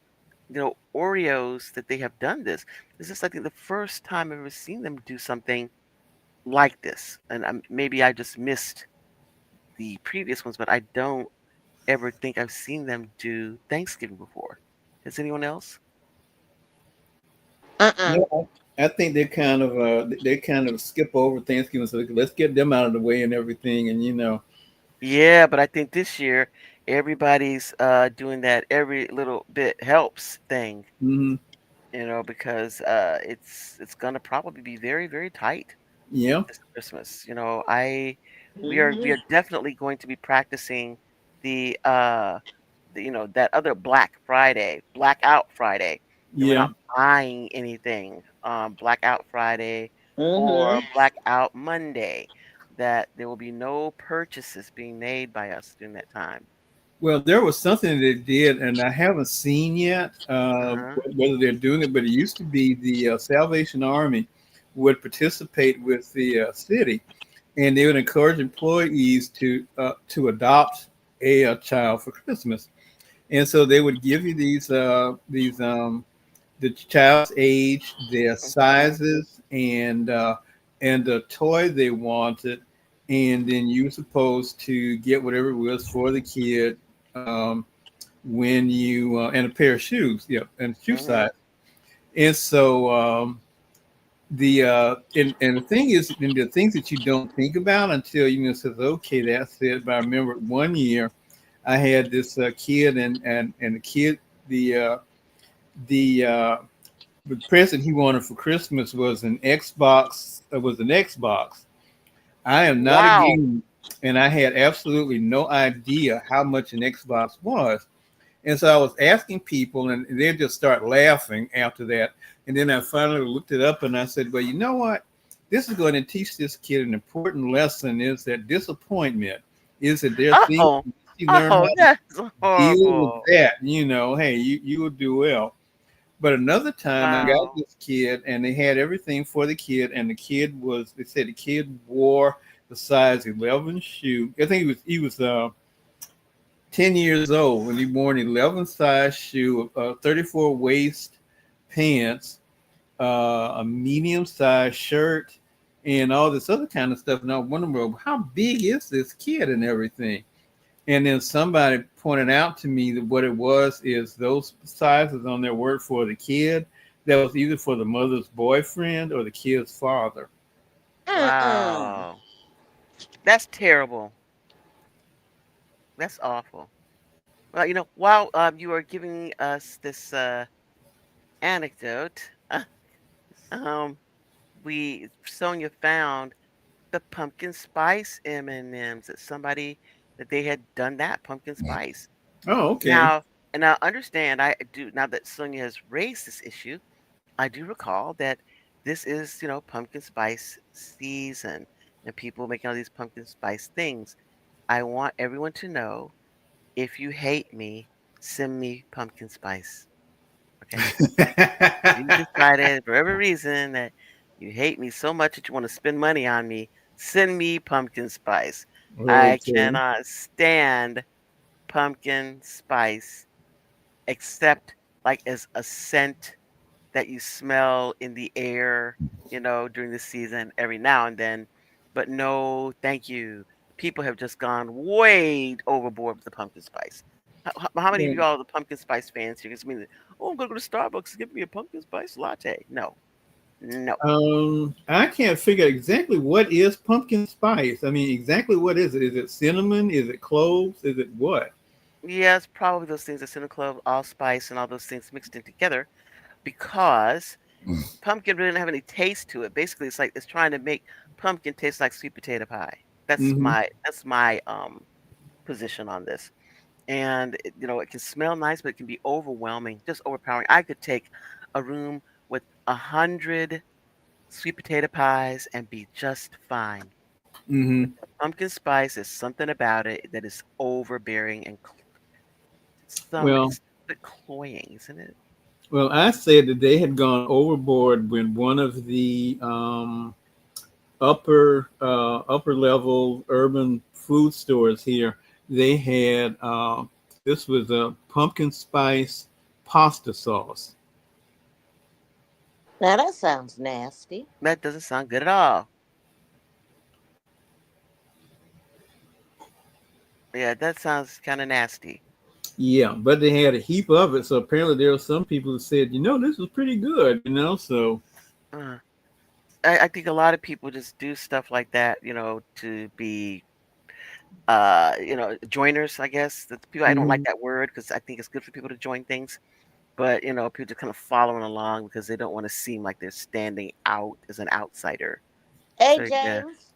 Oreos that they have done this. This is I think the first time I've ever seen them do something like this. And maybe I just missed the previous ones, but I don't ever think I've seen them do Thanksgiving before. Has anyone else?
Uh-uh.
No, I think they kind of skip over Thanksgiving. So let's get them out of the way and everything, and
Yeah, but I think this year everybody's doing that every little bit helps thing,
Hmm.
because it's gonna probably be very, very tight
Yeah.
this Christmas. We are
Mm-hmm.
definitely going to be practicing the that other Black Friday, Blackout Friday, that we're
Yeah.
not buying anything Blackout Friday or
Mm-hmm.
Blackout Monday, that there will be no purchases being made by us during that time.
Well, there was something they did, and I haven't seen yet
Uh-huh.
whether they're doing it, but it used to be the Salvation Army would participate with the city, and they would encourage employees to adopt a child for Christmas. And so they would give you these the child's age, their
Mhm.
sizes, and the toy they wanted, and then you were supposed to get whatever it was for the kid when you and a pair of shoes, yeah, and shoe size.
Mhm.
And so and the thing is, and the things that you don't think about until says, okay, that's it. But I remember one year I had this kid, and the kid the the the present he wanted for Christmas was an Xbox. Was an Xbox. I am not a
Wow.
gamer, and I had absolutely no idea how much an Xbox was. And so I was asking people, and they just start laughing after that. And then I finally looked it up, and I said, "Well, you know what? This is going to teach this kid an important lesson: is that disappointment is that there are things
Oh.
you learn
Oh,
how to
that's
deal with
horrible.
that. Hey, you will do well." But another time I got
Wow.
this kid and they had everything for the kid, and the kid they said the kid wore the size 11 shoe. I think he was 10 years old when he wore an 11 size shoe, 34 waist pants, a medium size shirt, and all this other kind of stuff. And I wonder, well, how big is this kid and everything? And then somebody pointed out to me that what it was is those sizes on their word for the kid that was either for the mother's boyfriend or the kid's father.
Mm-mm.
Wow. That's terrible. That's awful. Well, while you are giving us this anecdote, um, we Sonia found the pumpkin spice M&Ms that somebody that they had done that pumpkin spice.
Oh, okay.
Now, and I understand. I do now that Sonia has raised this issue. I do recall that this is, pumpkin spice season, and people making all these pumpkin spice things. I want everyone to know, if you hate me, send me pumpkin spice. Okay? You decided for every reason that you hate me so much that you want to spend money on me, send me pumpkin spice. I
Okay.
cannot stand pumpkin spice except like as a scent that you smell in the air, during the season every now and then. But no, thank you. People have just gone way overboard with the pumpkin spice. How many of
Well,
you all are the pumpkin spice fans here? Because mean, oh, I'm gonna go to Starbucks and give me a pumpkin spice latte. No, no.
I can't figure out exactly what is pumpkin spice. I mean, exactly what is it? Is it cinnamon? Is it cloves? Is it what?
Yeah, it's probably those things that cinnamon clove, allspice, and all those things mixed in together. Because pumpkin really didn't have any taste to it. Basically, it's like it's trying to make pumpkin taste like sweet potato pie. That's
Mm-hmm.
my position on this. And it can smell nice, but it can be overwhelming, just overpowering. I could take a room with 100 sweet potato pies and be just fine.
Mm-hmm.
But the pumpkin spice is something about it that is overbearing and
Well,
it's a bit cloying, isn't it?
well, I said that they had gone overboard when one of the upper level urban food stores here they had this was a pumpkin spice pasta sauce.
Now that sounds nasty.
That doesn't sound good at all. Yeah, that sounds kind of nasty.
Yeah, but they had a heap of it, so apparently there were some people that said, this was pretty good, so
Uh, I think a lot of people just do stuff like that, to be joiners, I guess. That's people I don't like
Mhm.
that word because I think it's good for people to join things. But, people just kind of following along because they don't want to seem like they're standing out as an outsider.
Hey,
So yeah.
James.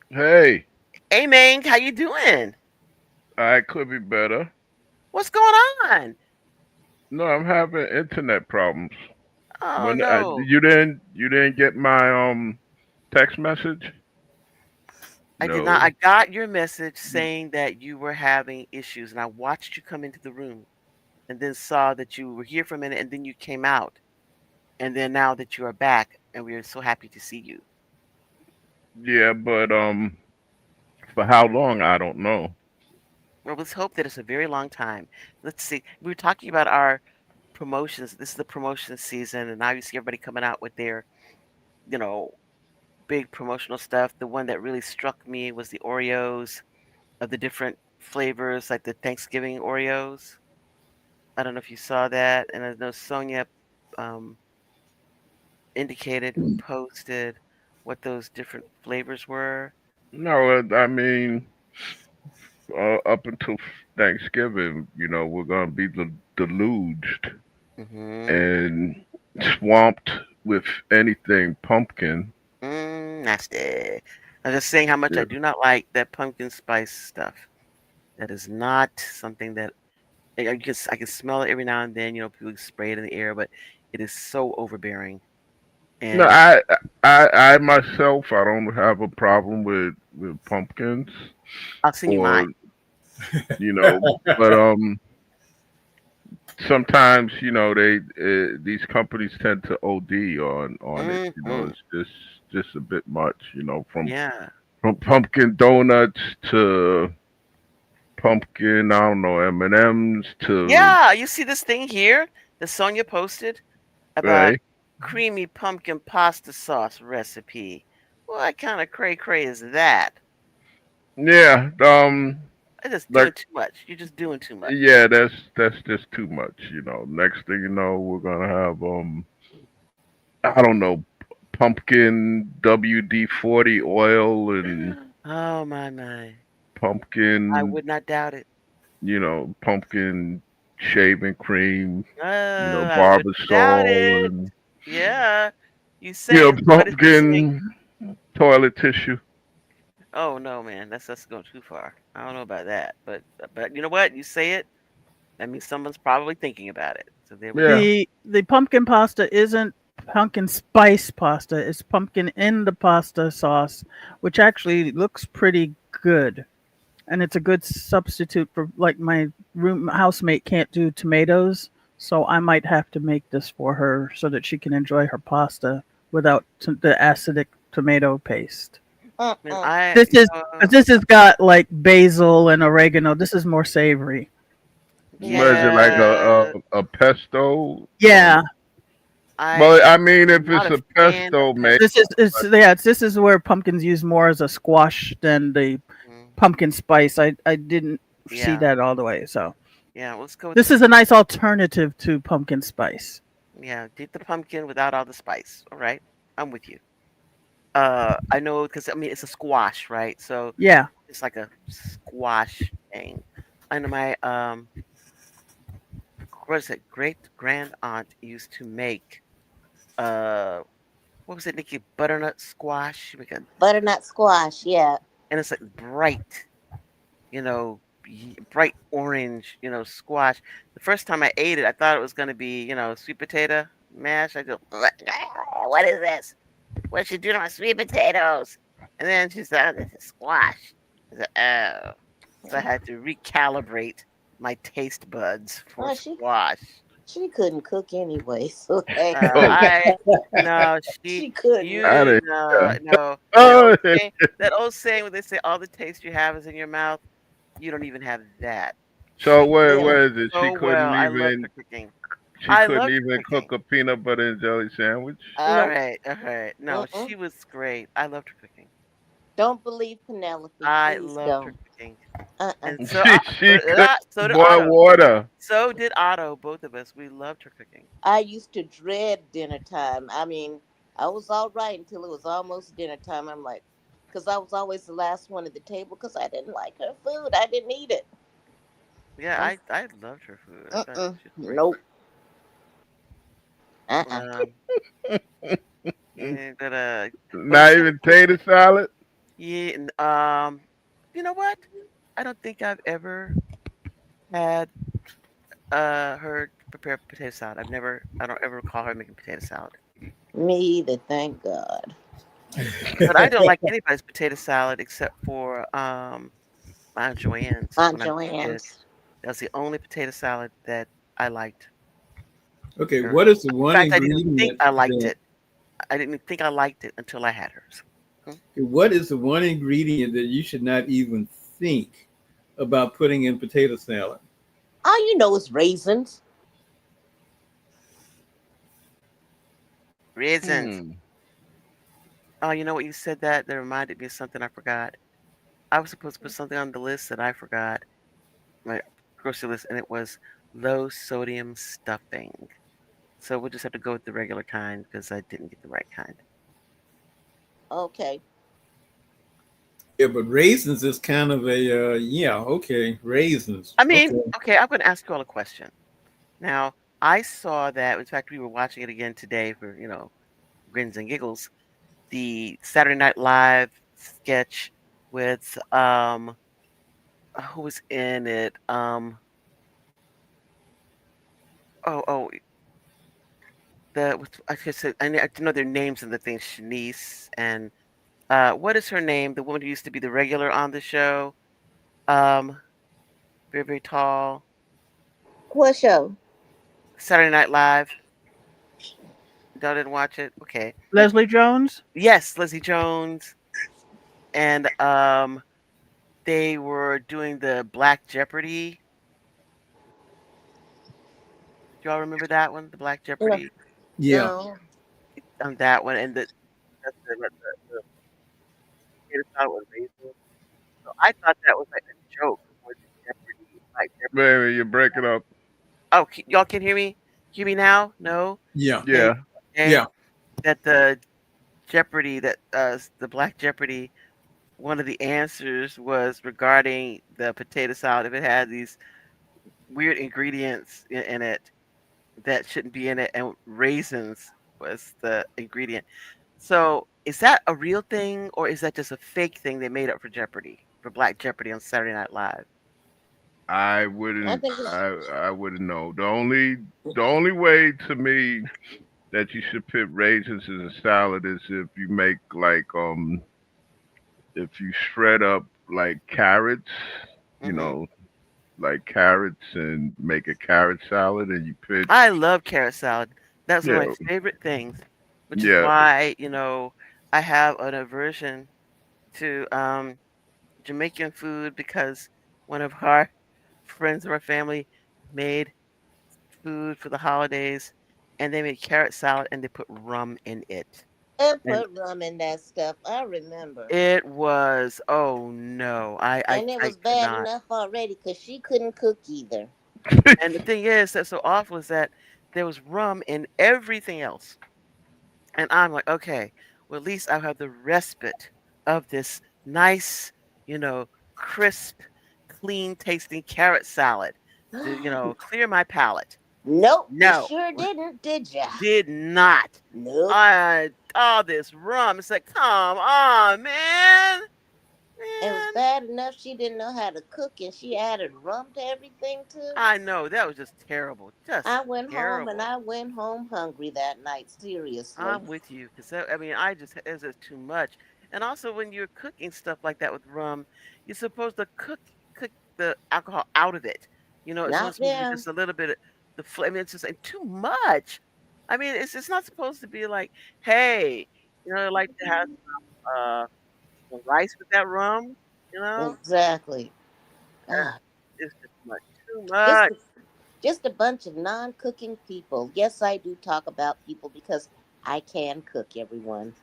Hey,
Hey Ming, how you doing?
I could be better.
What's going on?
No, I'm having internet problems.
Oh
When
no.
you didn't get my text message?
I did not. I
No.
got your message saying that you were having issues, and I watched you come into the room, and then saw that you were here for a minute, and then you came out, and then now that you are back, and we are so happy to see you.
Yeah, but for how long I don't know.
Well, let's hope that it's a very long time. Let's see. We were talking about our promotions. This is the promotion season, and now you see everybody coming out with their, you know, big promotional stuff. The one that really struck me was the Oreos of the different flavors, like the Thanksgiving Oreos. I don't know if you saw that, and I know Sonia um, indicated and posted what those different flavors were.
No, I mean up until Thanksgiving, we're gonna be deluged
Mm-hmm.
and swamped with anything pumpkin.
Nasty. I'm just saying how much I
Yeah.
do not like that pumpkin spice stuff. That is not something that I can smell it every now and then. People spray it in the air, but it is so overbearing.
No,
And
I myself, I don't have a problem with pumpkins
I'll send you mine.
or but sometimes they these companies tend to OD on it.
Hmm.
It's just a bit much.
Yeah.
From pumpkin donuts to pumpkin, I don't know, M&Ms to
Yeah, you see this thing here that Sonia posted about
right.
creamy pumpkin pasta sauce recipe. What kind of cray cray is that?
Yeah,
It's just
like
doing too much. You're just doing too much.
yeah, that's just too much. Next thing you know, we're gonna have I don't know, pumpkin WD-40 oil and
Oh my. I
pumpkin,
would not doubt it.
pumpkin shaving cream,
Oh, I wouldn't doubt
barbasol
it.
and
Yeah. You say it. What is this thing?
pumpkin toilet tissue.
Oh no, man. That's going too far. I don't know about that. But you know what? You say it, that means someone's probably thinking about it. So there we
Yeah.
go.
The pumpkin pasta isn't pumpkin spice pasta. It's pumpkin in the pasta sauce, which actually looks pretty good. And it's a good substitute for, like, my room housemate can't do tomatoes, so I might have to make this for her so that she can enjoy her pasta without the acidic tomato paste.
And
Mm-mm.
I,
This is because this has got like basil and oregano. This is more savory.
Was it like
yeah,
a pesto?
Yeah,
I
Well, I mean,
am
if
not
it's
a
a
fan of
pesto, maybe.
this
pesto.
is yeah. This is where pumpkins used more as a squash than the
Mm,
pumpkin spice. I didn't see
yeah,
that all the way. So
yeah. Let's go with
this
this.
is a nice alternative to pumpkin spice.
Yeah, eat the pumpkin without all the spice. All right, I'm with you. I know because I mean it's a squash, right? So
Yeah.
it's like a squash thing. I know my what is it? Great grand aunt used to make uh, what was it, Nikki? Butternut squash. She make a,
Butternut squash. Yeah.
and it's like bright, bright orange, squash. The first time I ate it, I thought it was gonna be, sweet potato mash. I go, what is this? What she do to my sweet potatoes? And then she said, oh, this is squash. I said, oh. So I had to recalibrate my taste buds for
Well, she
squash.
she couldn't cook anyway, so hey,
Oh,
I no,
she couldn't.
I
you
didn't.
no, no.
Oh,
That old saying where they say all the taste you have is in your mouth. You don't even have that.
so
She
where
cooked
where is it?
so well. I loved her cooking.
She
I
couldn't
loved her
even
cooking.
cook a peanut butter and jelly sandwich.
All
Nope.
right, all right. No,
Mm-mm.
she was great. I loved her cooking.
Don't believe Penelope.
I
Please
loved her
don't.
cooking.
Uh-uh.
And
She couldn't
So did
boil
Otto.
water.
So did Otto. Both of us. We loved her cooking.
I used to dread dinner time. I mean, I was all right until it was almost dinner time. I'm like, because I was always the last one at the table because I didn't like her food. I didn't eat it.
Yeah,
I'm,
I loved her food. I thought
mm-mm,
she was great.
nope. Uh-uh.
Um, yeah, but what was
Not
the
even tater salad.
yeah, you know what? I don't think I've ever had her prepare potato salad. I don't ever recall her making potato salad.
Me either, thank God.
But I don't like anybody's potato salad except for my Aunt Joanne's
Aunt
when I was a kid.
Joanne's.
That was the only potato salad that I liked.
Okay,
Her.
what is the
In
one
fact, I didn't think
ingredient
I liked
that
it. I didn't think I liked it until I had hers. Hmm?
what is the one ingredient that you should not even think about putting in potato salad?
All you know is raisins.
Raisins.
Hmm.
Oh, you know what? You said that. That reminded me of something I forgot. I was supposed to put something on the list that I forgot, my grocery list, and it was low sodium stuffing. So we'll just have to go with the regular kind because I didn't get the right kind.
Okay.
Yeah, but raisins is kind of a yeah, okay, raisins.
I mean,
Okay.
okay, I'm going to ask you all a question. Now, I saw that, in fact, we were watching it again today for, grins and giggles, the Saturday Night Live sketch with, who was in it? Oh, I guess I know their names and the thing, Shanice and, what is her name? The woman who used to be the regular on the show? Um, very, very tall.
What show?
Saturday Night Live. Y'all didn't watch it? Okay.
Leslie Jones.
Yes, Lizzie Jones. And they were doing the Black Jeopardy. Do y'all remember that one? The Black
No.
Jeopardy
Yeah.
No.
on that one, and the potato salad was basil. So I thought that was like a joke for the Jeopardy, Black Jeopardy.
Baby, you break it up.
Oh, y'all can hear me? Hear me now? No.
Yeah.
Okay.
Yeah.
Okay.
Yeah.
That the Jeopardy, the Black Jeopardy, one of the answers was regarding the potato salad. If it had these weird ingredients in it that shouldn't be in it, and raisins was the ingredient. So, is that a real thing, or is that just a fake thing they made up for Jeopardy, for Black Jeopardy on Saturday Night Live?
I
I
wouldn't.
think it's
I wouldn't know. The only way to me that you should put raisins in a salad is if you make like if you shred up like carrots, you
Hmm.
know, like carrots and make a carrot salad and you put
I love carrot salad. That's one of
yeah
my favorite things, which is
yeah
why I have an aversion to Jamaican food because one of our friends of our family made food for the holidays, and they made carrot salad and they put rum in it.
and
And
put rum in that stuff. I remember.
it was, oh no,
And it
I
was
could
bad
not.
enough already because she couldn't cook either.
And the thing is that's so awful is that there was rum in everything else. And I'm like, okay, well, at least I'll have the respite of this nice, crisp, clean tasting carrot salad to, clear my palate.
Nope, you
No,
sure didn't, did ya?
did not.
Nope.
All this rum. It's like, come on, man.
It was
Man.
bad enough she didn't know how to cook and she added rum to everything too.
I know. That was just terrible. Just
I went home and
terrible.
I went home hungry that night, seriously.
I'm with you because I mean, I just it's just too much. And also, when you're cooking stuff like that with rum, you're supposed to cook the alcohol out of it. It's only
Not
supposed to be
them.
just a little bit of the flavor. I mean, it's just like too much. I mean, it's not supposed to be like, hey, I like to have uh some rice with that rum. You know,
Exactly.
Uh,
God.
it's just too much. Too
Just
much.
just a bunch of non-cooking people. Yes, I do talk about people because I can cook, everyone.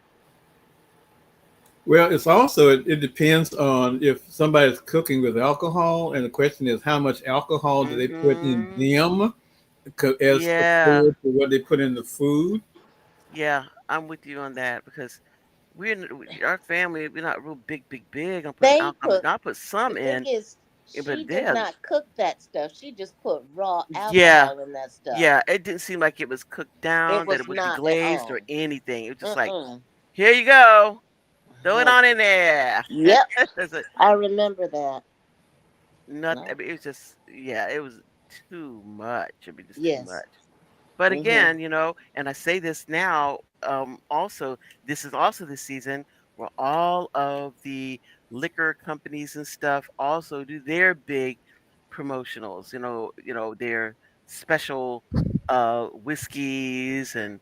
Well, it's also it depends on if somebody's cooking with alcohol, and the question is how much alcohol do they put in
Mhm.
them as
Yeah.
compared to what they put in the food.
Yeah. I'm with you on that because our family. We're not real big on putting
They
alcohol.
put
I'll put
the
some
thing
in,
is,
but
she did
yeah,
not cook that stuff. She just put raw
yeah,
alcohol in that stuff.
yeah. It didn't seem like it was cooked
It
down, that
was
it would be
not at
glazed or
all.
anything. It was just like,
Mm-mm.
here you go, throw it
No.
on in there.
Yep,
That's it.
I remember that.
Not. I
No.
mean, it was just, yeah, it was too much. I mean, just too
Yes.
much. But
Mm-hmm.
again, and I say this now, also, this is also the season where all of the liquor companies and stuff also do their big promotionals, their special whiskeys and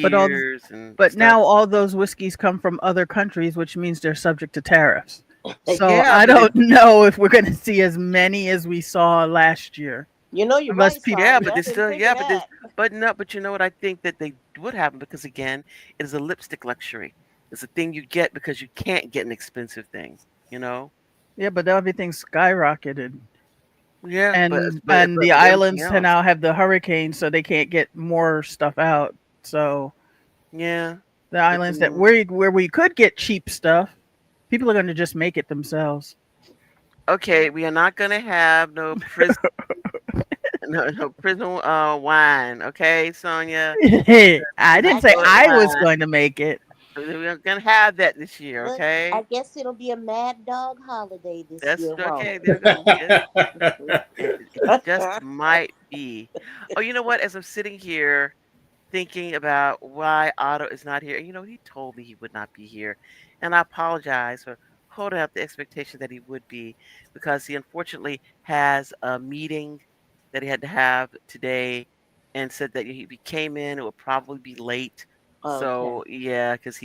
But all
beers and
but
stuff.
now all those whiskeys come from other countries, which means they're subject to tariffs. So
Yeah,
I
but it
don't know if we're going to see as many as we saw last year,
You know you're
unless
right,
people.
yeah,
Sonya.
but
I
they
didn't
still,
think of
yeah, but this
that.
but no, but you know what I think that they would happen, because again, it is a lipstick luxury. It's a thing you get because you can't get an expensive thing, you know?
Yeah, but everything's skyrocketed,
Yeah, but
and
but
and
but
the
but everything
islands
else.
now have the hurricane, so they can't get more stuff out. So
Yeah.
the
But
islands that
then
where we could get cheap stuff, people are going to just make it themselves.
okay, we are not gonna have no prison no prison wine, okay, Sonia?
I didn't
I
say
Toilet
guess
I was
wine.
going to make it.
We're gonna have that this year,
look, I
okay?
guess it'll be a Mad Dog holiday this
That's
year, won't
okay. There we go. It
it?
just might be. Oh, you know what? As I'm sitting here thinking about why Otto is not here. And he told me he would not be here. And I apologize for holding up the expectation that he would be, because he unfortunately has a meeting that he had to have today, and said that if he came in, it would probably be late.
Okay.
So, yeah, because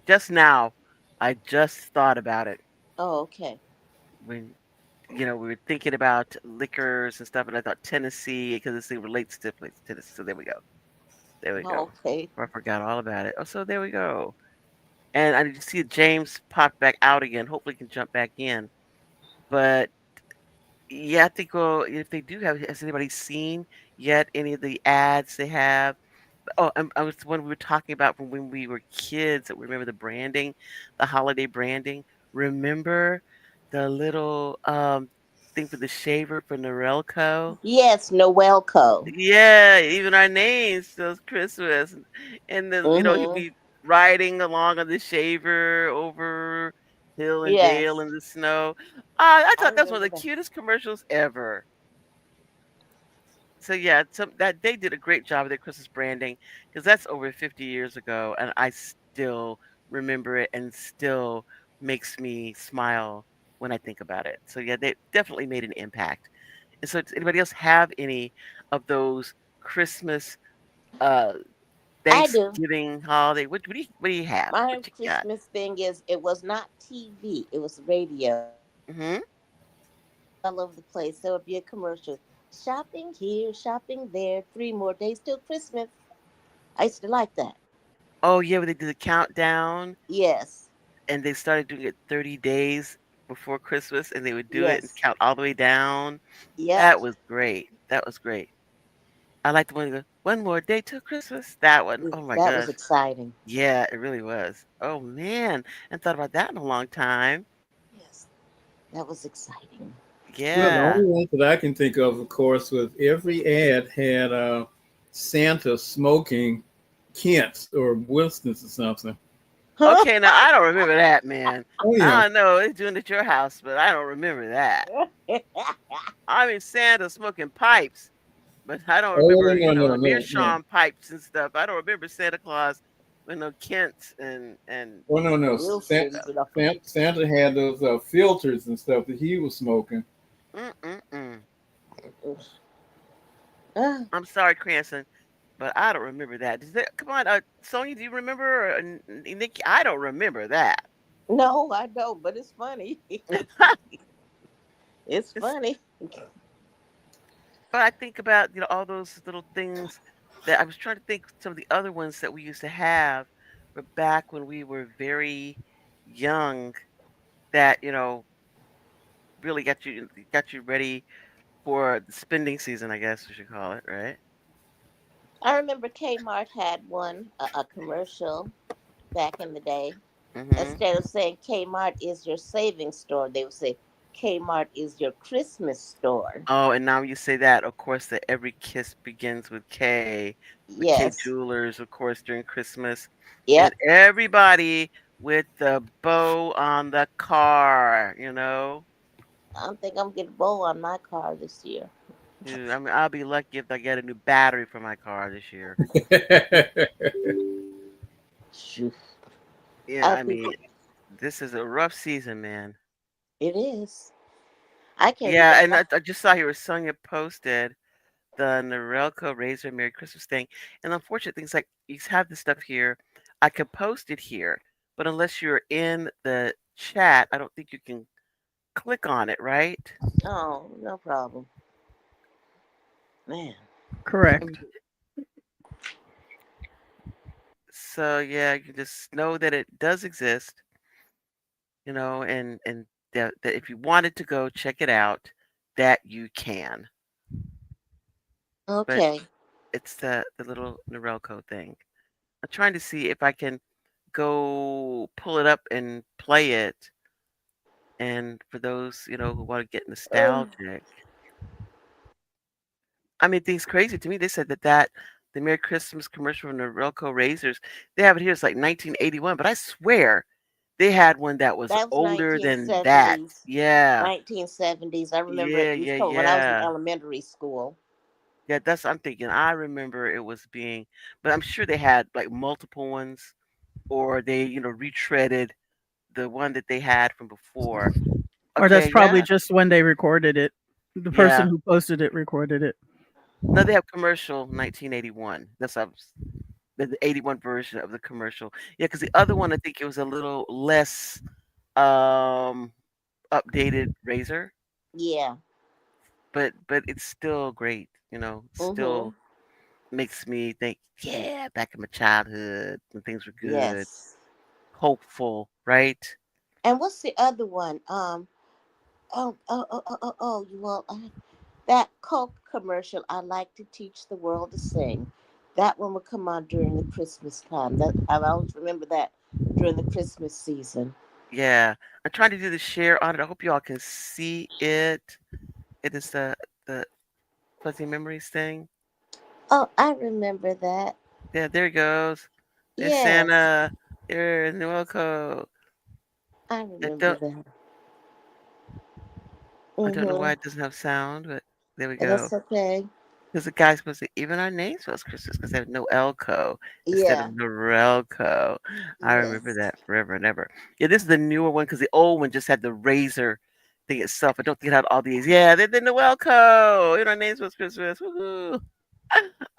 just now, I just thought about it
Oh, okay.
when, we were thinking about liquors and stuff, and I thought Tennessee, because this thing relates to Tennessee. So there we go. There we
Oh,
go.
okay.
I forgot all about it. Oh, so there we go. And I did see James pop back out again. Hopefully, he can jump back in. But yeah, I think, well, if they do have, has anybody seen yet any of the ads they have? Oh, I was when we were talking about from when we were kids. That we remember the branding, the holiday branding. Remember the little thing for the shaver for Norelco?
Yes, Noelco.
Yeah, even our names feels Christmas. And then, he'd
Mm-hmm.
be riding along on the shaver over hill and dale
Yes,
in the snow. I
I
thought that's one of
remember
the
that.
cutest commercials ever. So yeah, that they did a great job of their Christmas branding, because that's over 50 years ago, and I still remember it, and still makes me smile when I think about it. So yeah, they definitely made an impact. And so, does anybody else have any of those Christmas, uh,
I do.
Thanksgiving holiday? What do you have?
My
What you got?
Christmas thing is it was not TV, it was radio.
Hmm.
All over the place. There would be a commercial. Shopping here, shopping there, 3 more days till Christmas. I used to like that.
Oh yeah, when they did the countdown,
Yes.
and they started doing it 30 days before Christmas, and they would do it and
Yes.
count all the way down.
Yep.
That was great. That was great. I like the one that goes, "One more day till Christmas." That one. Oh my
That was
gosh.
exciting.
Yeah, it really was. Oh man, I thought about that in a long time.
Yes. That was exciting.
Well, the
Yeah.
only one that I can think of course, was every ad had Santa smoking Kent's or Winston's or something.
Okay, now I don't remember that, man.
Oh yeah.
I don't know. It's doing it at your house, but I don't remember that. I mean, Santa smoking pipes, but I don't
Oh
remember,
no no
the
no no.
meerschaum pipes and stuff. I don't remember Santa Claus with no Kents and
Oh no no.
Wilson's and
Santa had those filters and stuff that he was smoking.
mm-mm-mm.
Ah,
I'm sorry, Cranston, but I don't remember that. Come on, Sonya, do you remember? Or, Nikki, I don't remember that.
no, I don't, but it's funny. It's
It's,
funny.
but I think about, all those little things that I was trying to think, some of the other ones that we used to have, but back when we were very young, that really got you ready for the spending season, I guess we should call it, right?
I remember Kmart had one, a commercial. back in the day.
Mhm.
Instead of saying Kmart is your savings store, they would say Kmart is your Christmas store.
Oh, and now you say that, of course, that every kiss begins with K, the K
Yes.
Jewelers, of course, during Christmas, and
Yep.
everybody with the bow on the car, you know?
I don't think I'm getting a bow on my car this year.
Dude, I mean, I'll be lucky if I get a new battery for my car this year.
Phew.
Yeah,
I
I
think
mean, this is a rough season, man.
it is. I can't
Yeah,
even.
and I just saw here Sonia posted the Norelco Razor Merry Christmas thing. And unfortunate things like you have this stuff here. I could post it here, but unless you're in the chat, I don't think you can click on it, right?
Oh, no problem, man.
Mm.
Correct.
So yeah, you just know that it does exist, and that if you wanted to go check it out, that you can. But
Okay.
it's the little Norelco thing. I'm trying to see if I can go pull it up and play it. And for those, who want to get
Ugh.
nostalgic, I mean, things crazy to me. They said that the Merry Christmas commercial from the Norelco Razors, they have it here. It's like 1981, but I swear they had one that was
That was
older than that.
1970s.
Yeah,
1970s. I remember it
yeah,
used
yeah,
to come when I was in
yeah,
elementary school.
yeah. That's I'm thinking. I remember it was being, but I'm sure they had like multiple ones, or they, retreaded the one that they had from before.
Or that's
Okay,
probably
yeah,
just when they recorded it. The person
yeah.
who posted it recorded it.
No, they have commercial 1981. That's the 81 version of the commercial. Yeah, because the other one, I think it was a little less um updated Razor,
Yeah.
but it's still great.
Mhm.
Still makes me think, yeah, back in my childhood when things were good,
Yes.
hopeful, right?
And what's the other one? You well, that Coke commercial. I like to teach the world to sing. That one would come on during the Christmas time. That I always remember that during the Christmas season.
Yeah, I'm trying to do the share on it. I hope you all can see it. It is the fuzzy memories thing.
Oh, I remember that.
Yeah, there he goes. There's
Yes,
Santa. There's Noelco.
I
I
remember
don't
that.
I don't know why
Mhm.
it doesn't have sound, but there we
And
go.
that's okay.
Because the guy's supposed to even our name spells Christmas because they have no Elco instead of
Yeah.
Norelco. I remember
Yes.
that forever and ever. Yeah, this is the newer one because the old one just had the razor thing itself. I don't think it had all these. Yeah, they're the Noelco. Even our name spells Christmas. Woohoo!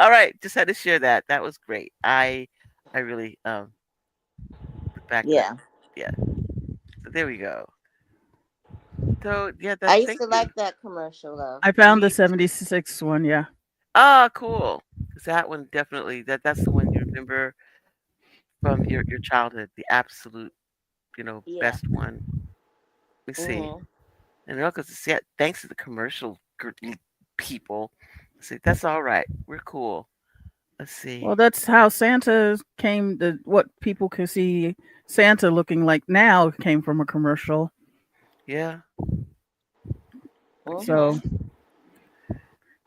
All right, just had to share that. That was great. I really back that.
Yeah.
Yeah. So there we go. So yeah,
I
that
used
thank
to
you.
like that commercial though.
I found the
Me
76 one, yeah.
Ah, cool. 'Cause that one definitely that's the one you remember from your childhood, the absolute,
Yeah.
best one. Let me see.
Mhm.
And because yeah, thanks to the commercial people. See, that's all right. We're cool. Let's
Well,
see.
that's how Santa came. What people can see Santa looking like now came from a commercial.
Yeah.
So,
Mhm.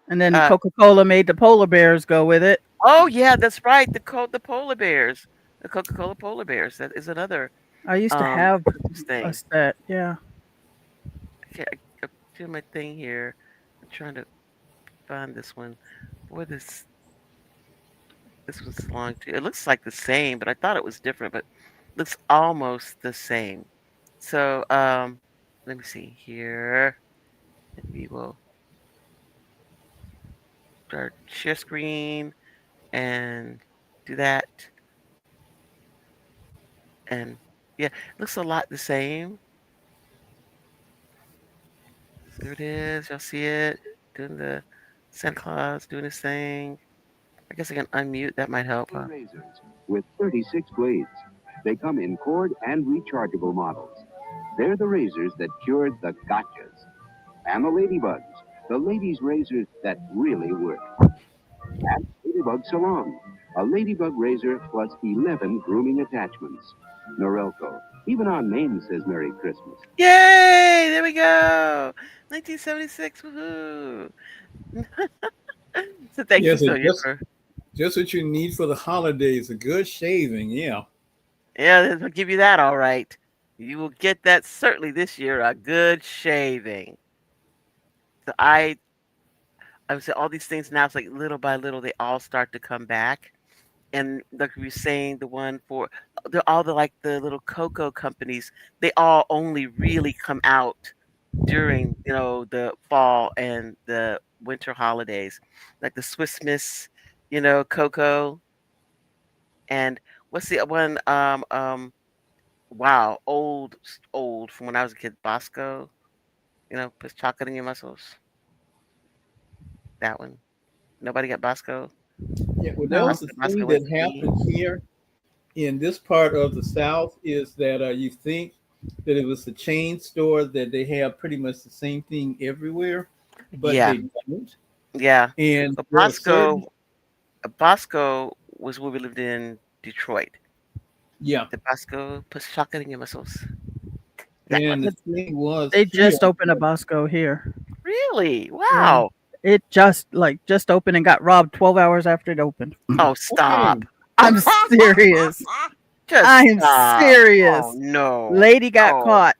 and then
Uh
Coca Cola made the polar bears go with it.
oh yeah, that's right. The polar bears. The Coca-Cola polar bears. That is another
I used to have
Christmas
a
thing.
set. Yeah,
Okay, I do my thing here. I'm trying to find this one. Boy, this one's long too. It looks like the same, but I thought it was different, but looks almost the same. So, let me see here. And we will start share screen and do that. And yeah, looks a lot the same. So there it is. Y'all see it? Doing the Santa Claus doing his thing. I guess I can unmute. That might help, huh?
Razors with 36 blades. They come in cord and rechargeable models. They're the razors that cured the gotchas. And the ladybugs, the ladies' razors that really work. At Ladybug Salon, A ladybug razor plus 11 grooming attachments. Norelco. Even our name says Merry Christmas.
Yay! There we go. 1976. Woohoo! So thank you,
Yes,
Sonia,
just
for
just what you need for the holidays. A good shaving. Yeah.
yeah, I'll give you that all right. You will get that certainly this year, a good shaving. So I would say all these things now, it's like little by little they all start to come back. And like we were saying, the one for all the like the little cocoa companies, they all only really come out during, the fall and the winter holidays. Like the Swiss Miss, cocoa, and what's the one, wow, old from when I was a kid, Bosco, puts chocolate in your muscles. That one. Nobody got Bosco?
Yeah. Well, that was
No.
the
Bosco,
thing
Bosco was
that
the
happened
king.
here in this part of the South is that you think that it was a chain store that they have pretty much the same thing everywhere, but
Yeah,
they don't.
yeah.
And
So
there are certain,
Bosco was where we lived in Detroit.
yeah.
The Bosco puts chocolate in your muscles. That one.
And the
But
thing was
they
here,
just opened a Bosco here.
Really?
Yeah.
Wow.
It just opened and got robbed 12 hours after it opened.
Oh,
okay,
stop.
I'm serious.
Just
I am
stop. Oh,
serious.
no.
Lady got
Oh.
caught.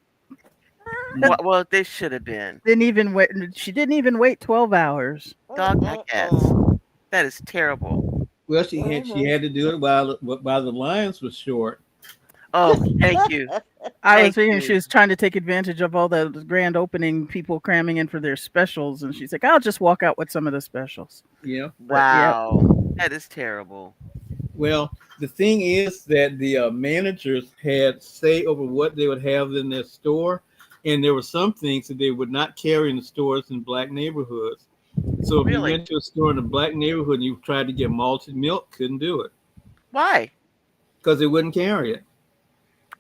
mm,
Well, they should have been.
Didn't even wait. She didn't even wait 12 hours.
Dog my cats. That is terrible.
well, she had to do it while the lines were short.
Oh, thank you.
I was
Thank
thinking she
you.
was trying to take advantage of all the grand opening people cramming in for their specials, and she's like, "I'll just walk out with some of the specials."
Yeah.
But yep,
Wow. That is terrible.
Well, the thing is that the managers had say over what they would have in their store, and there were some things that they would not carry in the stores in black neighborhoods. So if you
Really?
went to a store in a black neighborhood and you tried to get malted milk, couldn't do it
Why?
because they wouldn't carry it.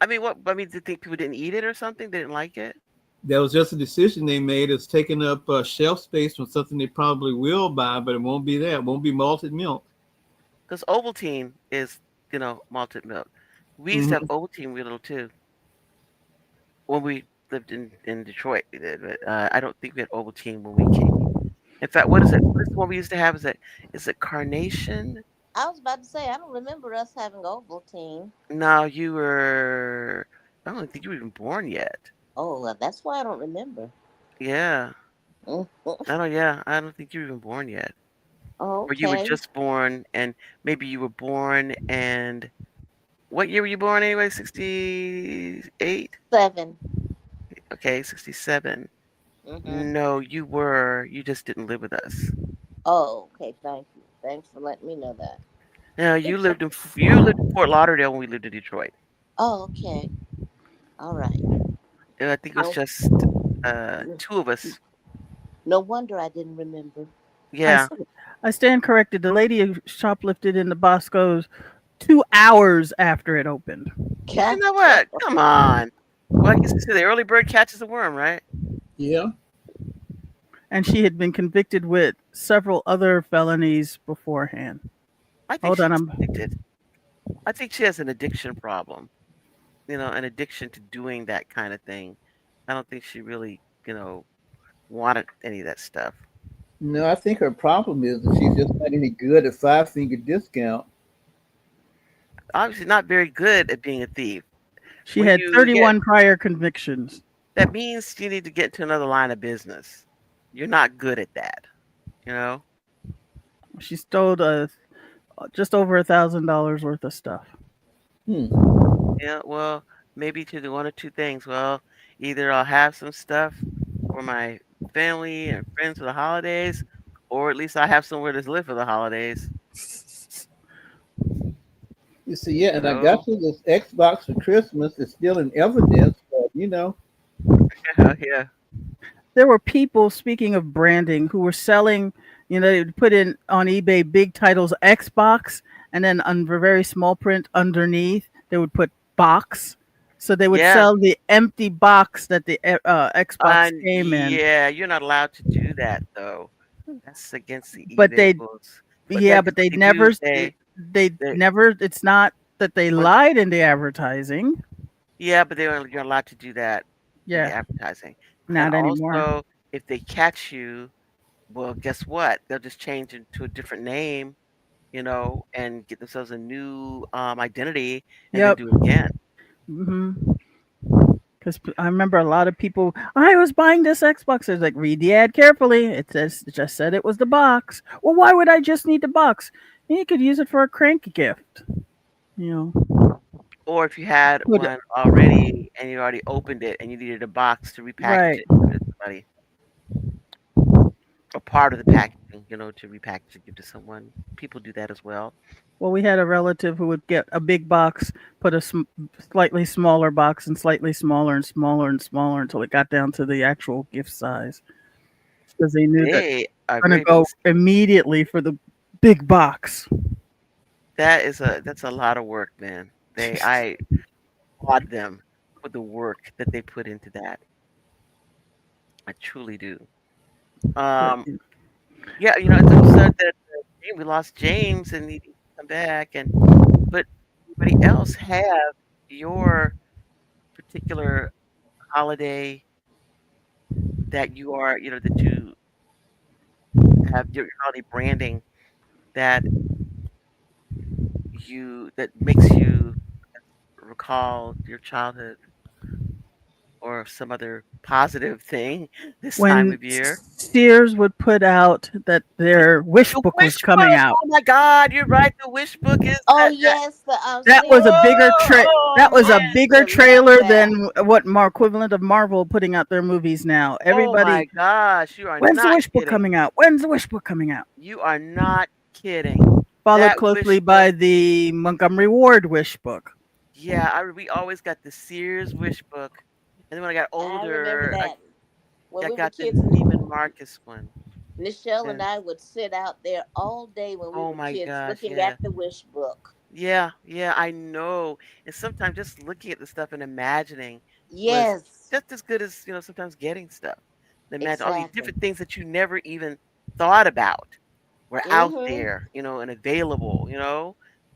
I mean, what? I mean, did you think people didn't eat it or something? They didn't like it?
That was just a decision they made. It's taking up shelf space from something they probably will buy, but it won't be that. It won't be malted milk.
Because Ovaltine is, malted milk. We used to have
Hmm.
Ovaltine with little too when we lived in Detroit. We did, but I don't think we had Ovaltine when we came. In fact, what is it? What is the one we used to have? Is it Carnation?
I was about to say I don't remember us having Ovaltine.
No, you were. I don't think you were even born yet.
Oh, well, that's why I don't remember.
Yeah.
Mm.
I don't. Yeah, I don't think you were even born yet, or you were
Okay,
just born, and maybe you were born and what year were you born anyway? 68.
7.
Okay, 67.
Mm-hmm.
No, you were. You just didn't live with us.
Oh, okay. Thank you. Thanks for letting me know that.
No, you lived in Fort Lauderdale when we lived in Detroit.
Oh, okay. All right.
And I think it was
No,
just two of us.
no wonder I didn't remember.
I,
Yeah.
s- I stand corrected. The lady who shoplifted in the Bosco's 2 hours after it opened,
You know what? Come on. Well, I guess you say the early bird catches the worm, right?
Yeah.
and she had been convicted with several other felonies beforehand.
I think
Hold on,
she's
I'm.
addicted. I think she has an addiction problem. An addiction to doing that kind of thing. I don't think she really, wanted any of that stuff.
No, I think her problem is that she's just not any good at five-finger discount.
Obviously, not very good at being a thief.
She
When
had
you get
31 prior convictions.
that means you need to get to another line of business. You're not good at that, you know?
She stole just over $1,000 worth of stuff.
Hmm.
Yeah, well, maybe to do one or two things. Well, either I'll have some stuff for my family and friends for the holidays, or at least I have somewhere to live for the holidays,
You see, yeah,
you
and I
know?
got you this Xbox for Christmas. It's still in evidence, but
Yeah, yeah.
There were people, speaking of branding, who were selling, they would put in on eBay big titles Xbox, and then under very small print underneath, they would put box. So they would
Yeah.
sell the empty box that the Xbox came in.
Yeah, you're not allowed to do that though. That's against the
But
eBay
they,
rules. But
yeah,
then
but
what they do is
They
They,
never. It's not that they
or,
lied in the advertising.
yeah, but you're allowed to do that in the
Yeah,
advertising. And
not anymore.
also, if they catch you, well, guess what? They'll just change into a different name, and get themselves a new identity, and then
Yep.
do it again.
Hmm. Because I remember a lot of people. I was buying this Xbox. I was like, read the ad carefully. It just said it was the box. Well, why would I just need the box? You could use it for a crank gift. You know.
Or if you had
Could
one already and you already opened it and you needed a box to repackage
right.
it and give it to somebody, or part of the packaging, to repackage and give to someone. People do that as well.
Well, we had a relative who would get a big box, put a slightly smaller box, and slightly smaller and smaller and smaller until it got down to the actual gift size. Because they knew that
They are
going to
very
go immediately for the big box.
that's a lot of work, man. I applaud them for the work that they put into that. I truly do.
But
Um, yeah, it's so sad that we lost James and he didn't come back, but anybody else have your particular holiday that that you have your holiday branding that that makes you recall your childhood or some other positive thing this time
when
of year?
Sears would put out that their wish
The
book was
wish
coming
book.
out,
Oh my God, you're right. The wish book is
Oh
that.
yes, the
that was a
Sears
bigger
wish
Oh,
tra-
book.
oh
that was
I
a
man.
used
bigger
to love
trailer
that.
than what equivalent of Marvel putting out their movies now.
Oh my
Everybody,
gosh, you are
when's the
not
wish book
kidding.
coming out? When's the wish book coming out?
You are not kidding.
Followed
That
closely
wish book.
by the Montgomery Ward wish book.
Yeah, we always got the Sears wish book, and then when I got
I remember
older,
that when
I
we were
got the
kids.
Neiman Marcus one.
Nichelle and
And
I would sit out there all day when we
oh
were
my
kids
gosh,
looking
yeah.
at the wish book.
Yeah, yeah, I know. And sometimes just looking at the stuff and imagining was
Yes,
just as good as, sometimes getting stuff. And imagine all these
exactly.
different things that you never even thought about were out
Mhm.
there, and available,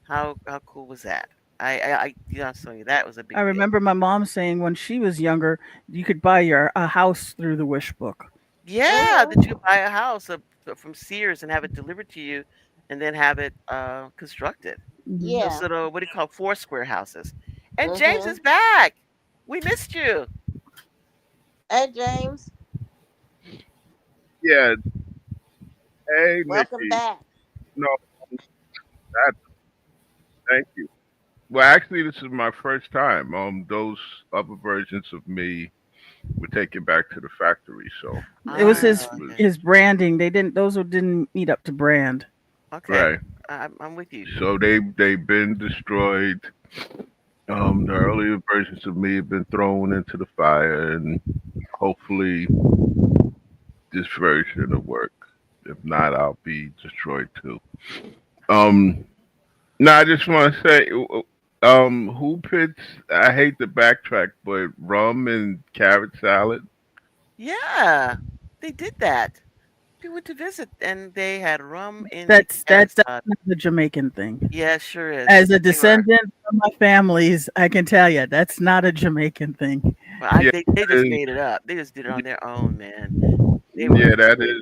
How cool was that? I'm telling you, that was a
I
big deal.
remember my mom saying when she was younger, you could buy your a house through the wish book.
Yeah, that you could
Mhm.
buy a house from Sears and have it delivered to you and then have it constructed.
Hmm.
Those
Yeah.
little, what do you call, Foursquare houses. And James is
Mhm.
back. We missed you.
Hey James,
Yeah. Hey,
welcome
Nikki.
back.
No, that. Thank you. Well, actually, this is my first time. Those other versions of me were taken back to the factory, so
It was
Ah,
his
it was
okay.
his branding. They didn't; those who didn't meet up to brand.
Okay.
right.
I'm with you.
So they've been destroyed. The earlier versions of me have been thrown into the fire, and hopefully this version will work. If not, I'll be destroyed too. Um, no, I just want to say, who pits? I hate to backtrack, but rum and carrot salad.
Yeah, they did that. We went to visit and they had rum in the carrot
That's
salad.
not the Jamaican thing.
Yeah, it sure is.
As a
They were.
descendant from my families, I can tell you that's not a Jamaican thing.
Well,
Yeah,
they
that
just
is,
made it up. They just did it on their own, man. They were
yeah,
kidding.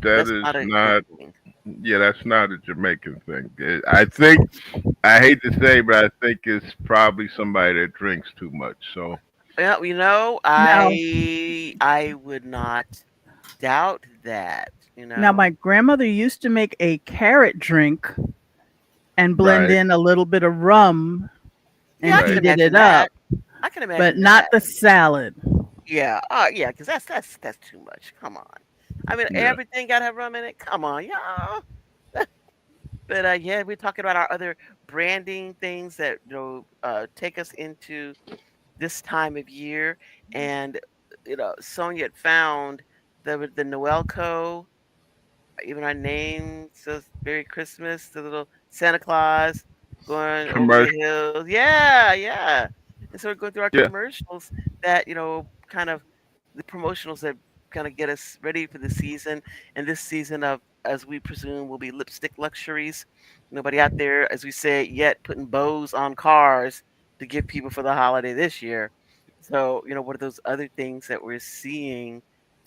that
That's
is
not a good
not.
thing.
Yeah, that's not a Jamaican thing. I think I hate to say, but I think it's probably somebody that drinks too much. So
Well,
Now,
I would not doubt that,
now my grandmother used to make a carrot drink and blend
right,
in a little bit of rum
Yeah,
and
I can
right,
heated it
imagine
up,
that. I can
but
imagine
not
that.
the salad.
Yeah. Yeah, 'cause that's too much. Come on. I mean,
yeah.
everything gotta have rum in it. Come on, yeah. But yeah, we're talking about our other branding things that take us into this time of year, and Sonia had found the Noelco, even our name says Merry Christmas, the little Santa Claus going over the
Commercial.
hills. Yeah, yeah. And so we're going through our
Yeah,
commercials that, kind of the promotionals that kind of get us ready for the season. And this season of, as we presume, will be lipstick luxuries. Nobody out there, as we said, yet putting bows on cars to give people for the holiday this year. So, what are those other things that we're seeing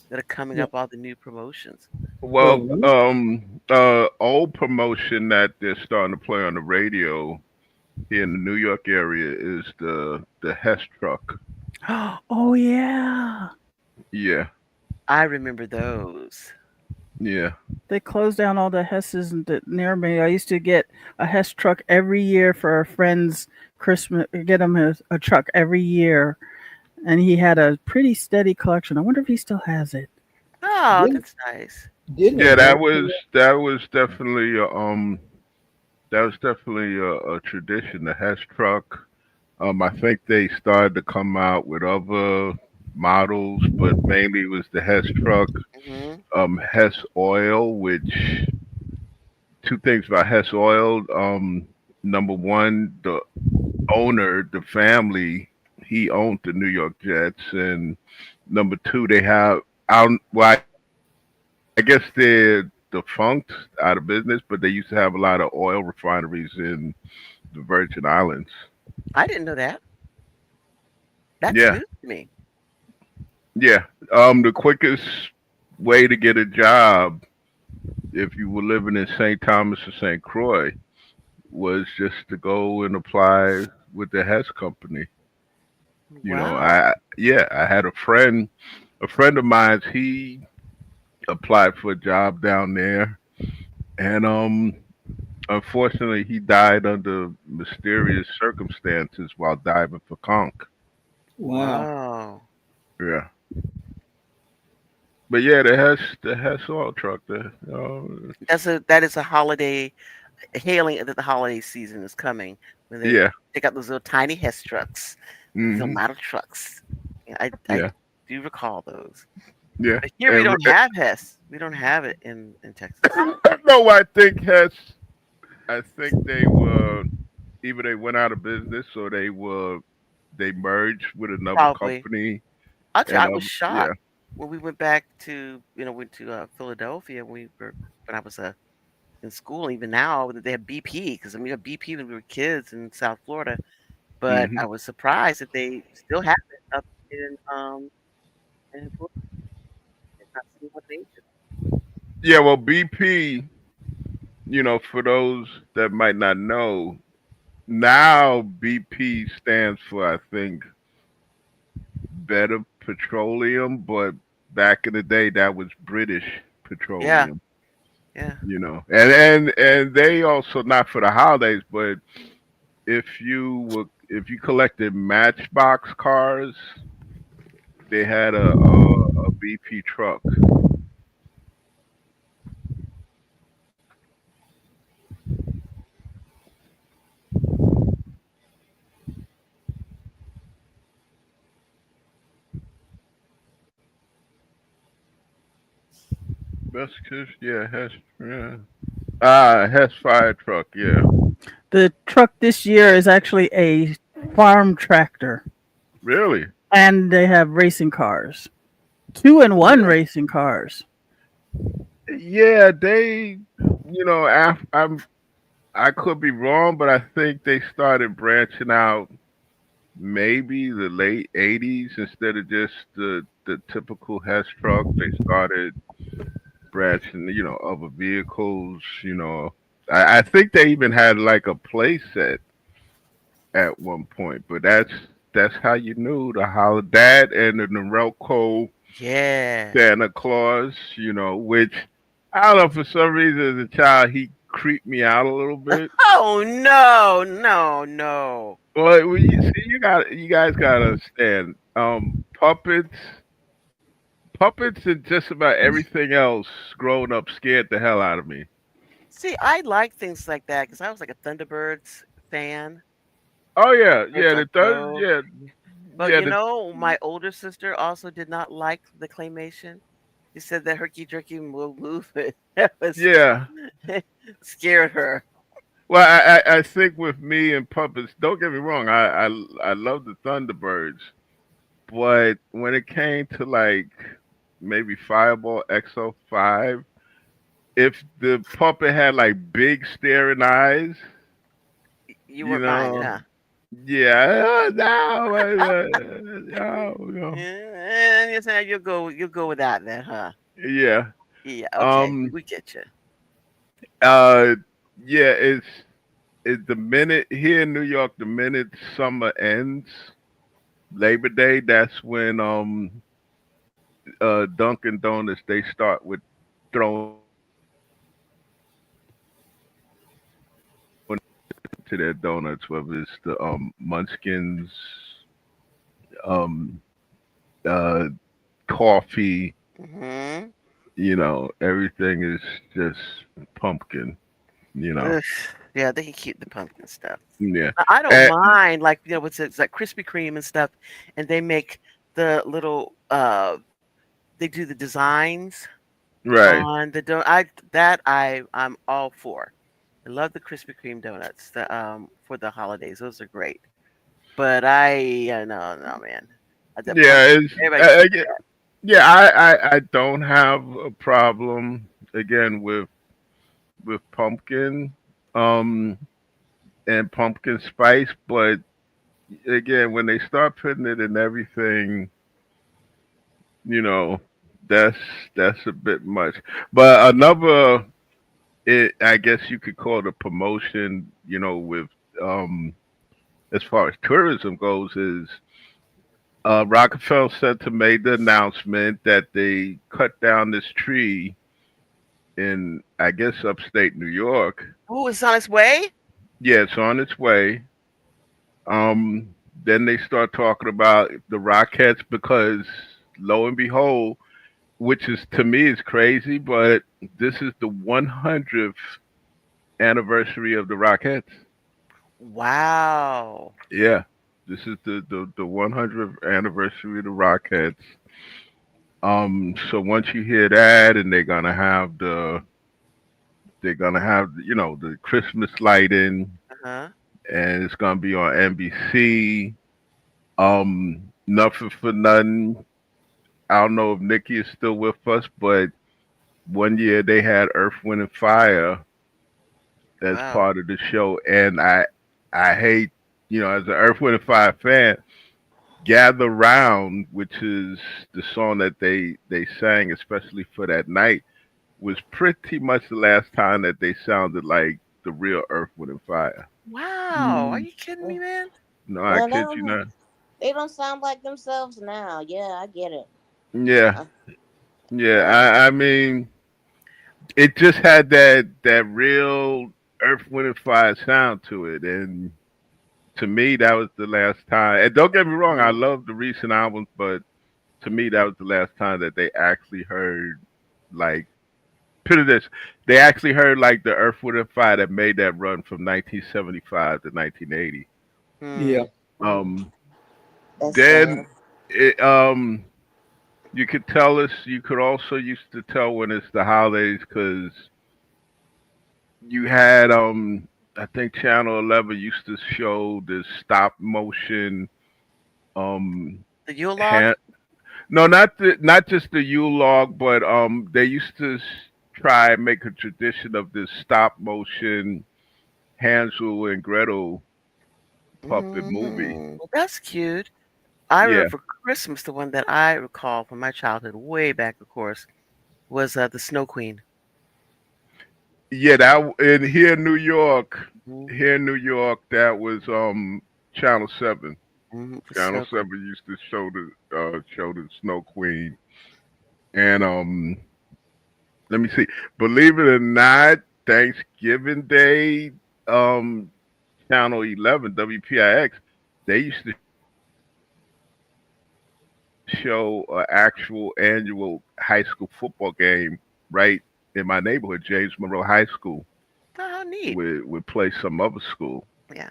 that are coming
Yeah.
up, all the new promotions?
Well,
Well, old promotion that they're starting to play on the radio here in the New York area is the Hess truck.
Oh yeah.
Yeah,
I remember those.
yeah,
They closed down all the Hesses near me. I used to get a Hess truck every year for a friend's Christmas. Get him a truck every year, and he had a pretty steady collection. I wonder if he still has it.
Oh,
didn't
that's nice.
didn't
yeah. That
America?
was that was definitely that was definitely a tradition. The Hess truck. I think they started to come out with other models, but mainly it was the Hess truck.
Hmm.
Hess oil, which two things about Hess oil. Number one, the owner, the family, he owned the New York Jets, and number two, they have out. Well, I guess they're defunct out of business, but they used to have a lot of oil refineries in the Virgin Islands.
I didn't know that. That's
Yeah,
news to me.
yeah. The quickest way to get a job if you were living in St. Thomas or St. Croix was just to go and apply with the Hess company.
Wow.
I had a friend of mine. He applied for a job down there, and unfortunately, he died under mysterious circumstances while diving for conch.
Wow.
Wow.
Yeah, but yeah, the Hess oil truck.
That is a holiday hailing that the holiday season is coming when they
Yeah,
take out those little tiny Hess trucks, these little
hmm,
model trucks. Yeah, I
yeah,
do recall those.
yeah.
But here we
And
don't have Hess. We don't have it in Texas.
no, I think Hess. I think they were either they went out of business or they merged with another
Probably.
company.
Actually,
And
I was
yeah,
shocked when we went back to went to Philadelphia when I was in school. Even now that they have BP, because I mean we had BP when we were kids in South Florida. But
hmm,
I was surprised that they still have it up in Florida. It's not seen one nation.
yeah. Well, BP. For those that might not know, now BP stands for I think Better Petroleum, but back in the day that was British
Yeah,
Petroleum.
yeah.
And they also not for the holidays, but if you collected Matchbox cars, they had a BP truck. Best kiss, yeah, has yeah. Has fire truck, yeah.
The truck this year is actually a farm tractor,
Really?
and they have racing cars, two and one racing cars.
Yeah, I could be wrong, but I think they started branching out maybe the late '80s instead of just the typical Hess truck. They started branching, other vehicles. I think they even had like a play set at one point, but that's how you knew the Holiday and the Norelco
Yeah.
Santa Claus. Which I don't know for some reason as a child he creeped me out a little bit.
Oh no, no, no.
Well, you see, you guys gotta understand. Puppets, and just about everything else growing up scared the hell out of me.
See, I like things like that because I was like a Thunderbirds fan.
Oh yeah,
Birds
yeah,
on
the third,
Go.
yeah,
But
yeah, the
my older sister also did not like the claymation. She said that herky jerky will move it. That was
yeah.
scared her.
Well, I think with me and puppets, don't get me wrong, I love the Thunderbirds, but when it came to like maybe Fireball XO5. If the puppet had like big staring eyes,
You
you
weren't buying it,
know,
huh?
yeah, no, no, no,
Yeah, and you say you'll go with that then, huh?
yeah.
Yeah, okay,
Um,
we get you.
uh, yeah, it's the minute here in New York, the minute summer ends, Labor Day, that's when Dunkin' Donuts they start with throwing to their donuts, whether it's the munchkins, um uh coffee,
Mhm.
everything is just pumpkin, you know.
Ugh, yeah, they can keep the pumpkin stuff.
Yeah.
I don't
And,
mind, like, what's it, it's like Krispy Kreme and stuff, and they make the little, they do the designs
right.
on the don I that I'm all for. I love the Krispy Kreme donuts, for the holidays. Those are great. But no, man. The
Yeah,
pumpkin,
it's
everybody can keep
yeah,
that.
yeah, I don't have a problem again with pumpkin um and pumpkin spice, but again when they start putting it in everything, you know, that's that's a bit much. But another, I guess you could call it a promotion, with um as far as tourism goes, is Rockefeller Center made the announcement that they cut down this tree in, I guess, upstate New York.
Oh, it's on its way?
Yeah, it's on its way. Then they start talking about the Rockettes because, lo and behold, which is to me is crazy, but this is the 100th anniversary of the Rockettes.
Wow.
Yeah, this is the 100th anniversary of the Rockettes. So once you hear that, and they're gonna have the Christmas lighting,
Uh-huh.
and it's gonna be on NBC. Nothing for nothing. I don't know if Nikki is still with us, but one year they had Earth, Wind, and Fire as
Wow.
part of the show, and I hate, as an Earth, Wind, and Fire fan, Gather Round, which is the song that they sang especially for that night, was pretty much the last time that they sounded like the real Earth, Wind, and Fire.
Wow. Are
Mm.
you kidding me,
Mm.
man?
No, I
Yeah,
kid you not.
they don't sound like themselves now. Yeah, I get it.
Yeah,
Uh,
yeah.
yeah.
I mean, it just had that real Earth, Wind, and Fire sound to it, and to me, that was the last time. And don't get me wrong, I
Mhm.
love the recent albums, but to me, that was the last time that they actually heard, like, put it this, they actually heard like the Earth, Wind, and Fire that made that run from 1975 to 1980.
Yeah.
Hmm.
Mm,
Um,
that's sad.
then you could tell us. You could also used to tell when it's the holidays because you had I think Channel 11 used to show this stop motion um
The Yule log?
hand. No, not just the Yule log, but they used to try and make a tradition of this stop motion Hansel and Gretel puppet movie.
That's cute. I remember
Yeah,
for Christmas, the one that I recall from my childhood, way back, of course, was the Snow Queen.
yeah. That in here in New York,
Hmm.
that was Channel 7.
The
Channel
Snow Queen.
7 used to show the Snow Queen, and let me see. Believe it or not, Thanksgiving Day, um, Channel 11 WPIX, they used to show an actual annual high school football game right in my neighborhood, James Monroe High School,
Oh, how neat.
would play some other school.
Yeah.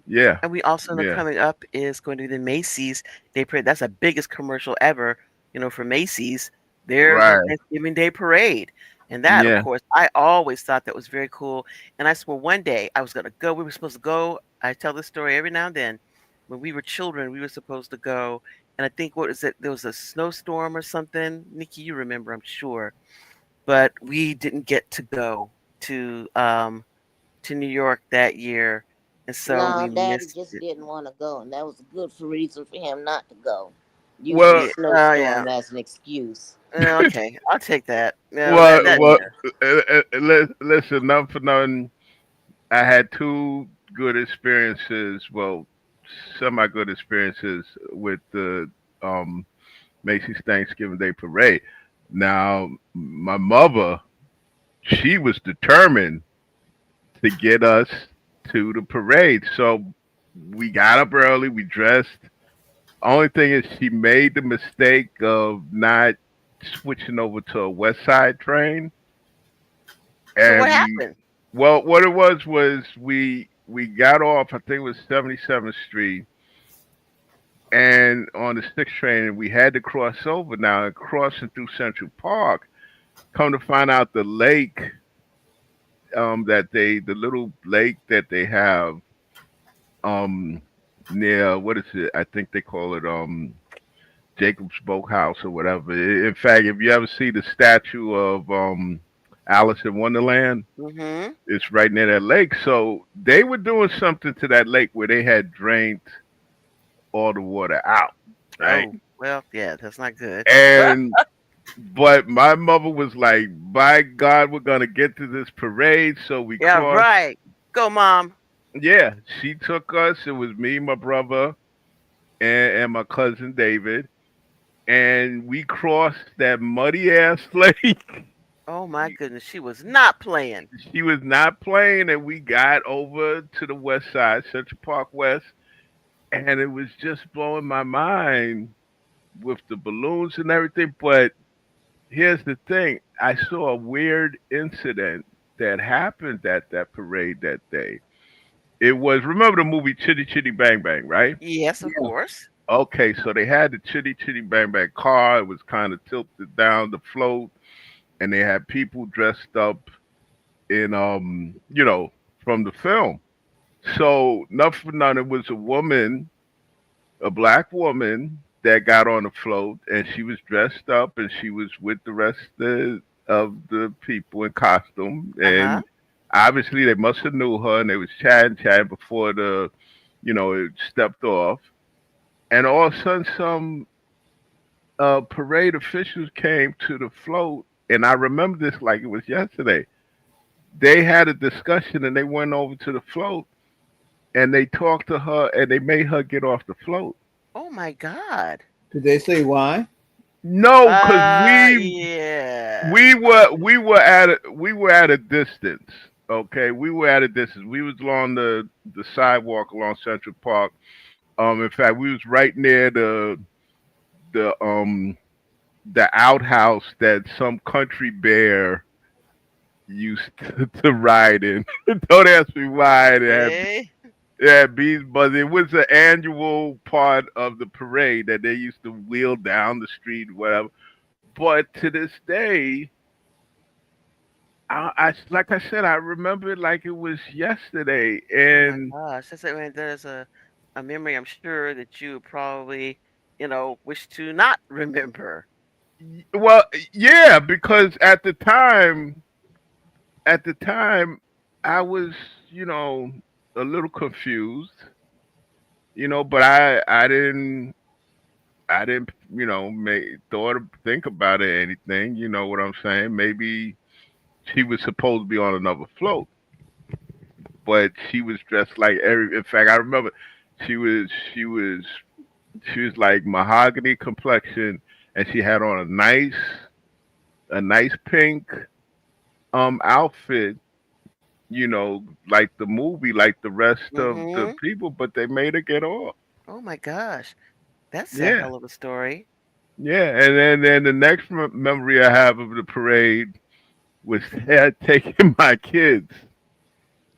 Yeah,
And we also know
yeah,
coming up is going to be the Macy's Day Parade. That's the biggest commercial ever, for Macy's. Their
right,
Thanksgiving Day Parade. And that, of
yeah,
course, I always thought that was very cool. And I swore one day I was going to go. We were supposed to go. I tell this story every now and then. When we were children, we were supposed to go and I think what is it? There was a snowstorm or something. Nikki, you remember, I'm sure. But we didn't get to go to New York that year, and so
No,
we
Daddy
missed
just
it.
didn't want to go, and that was a good for reason for him not to go. Using the
Well,
Yeah. Oh yeah.
snowstorm as an excuse.
Okay, I'll take that. No,
well,
that
well.
year.
Listen, not for nothing. I had two good experiences. Well, semi good experiences with the um, Macy's Thanksgiving Day Parade. Now, my mother, she was determined to get us to the parade. So we got up early, we dressed. Only thing is, she made the mistake of not switching over to a West Side train,
So what
and
happened?
what it was we got off. I think it was 77th Street, and on the sixth train, we had to cross over. Now, crossing through Central Park, come to find out, the lake the little lake that they have um near, what is it? I think they call it Jacob's Boathouse or whatever. In fact, if you ever see the statue of Alice in Wonderland,
Mm-hmm.
it's right near that lake. So they were doing something to that lake where they had drained all the water out, right?
Oh, well, yeah, that's not good.
And but my mother was like, "By God, we're gonna get to this parade." So we
Yeah,
crossed.
right. Go, mom.
Yeah, she took us. It was me, my brother, and my cousin David, and we crossed that muddy ass lake.
Oh my goodness, she was not playing.
She was not playing, and we got over to the west side, Central Park West, and it was just blowing my mind with the balloons and everything. But here's the thing: I saw a weird incident that happened at that parade that day. It was, remember the movie Chitty Chitty Bang Bang, right?
Yes, of
Yeah.
course.
Okay, so they had the Chitty Chitty Bang Bang car. It was kind of tilted down the float, and they had people dressed up in from the film. So nothing for none, it was a woman, a black woman that got on the float, and she was dressed up, and she was with the rest of the people in costume,
Uh-huh.
and obviously they must have knew her, and they was chatting before it stepped off, and all of a sudden some parade officials came to the float, and I remember this like it was yesterday. They had a discussion, and they went over to the float, and they talked to her, and they made her get off the float.
Oh my God.
Did they say why?
No, because
Yeah.
we were at a distance. Okay, we were at a distance. We was along the sidewalk along Central Park. In fact, we was right near the the outhouse that some country bear used to ride in. Don't ask me why.
Okay.
Yeah, bees, but it was an annual part of the parade that they used to wheel down the street, whatever. But to this day, like I said, I remember it like it was yesterday.
Oh my
And
gosh. That's, I mean, there's a memory I'm sure that you probably, wish to not remember.
well, yeah, because at the time, I was, you know, a little confused, but I didn't, make thought think about it or anything. You know what I'm saying? Maybe she was supposed to be on another float, but she was dressed like every. In fact, I remember she was she was she was like mahogany complexion, and she had on a nice pink outfit. Like the movie, like the rest of the
Mm-hmm.
people, but they made her get off.
Oh my gosh. That's a
Yeah,
hell of a story.
yeah. And then the next memory I have of the parade was taking my kids,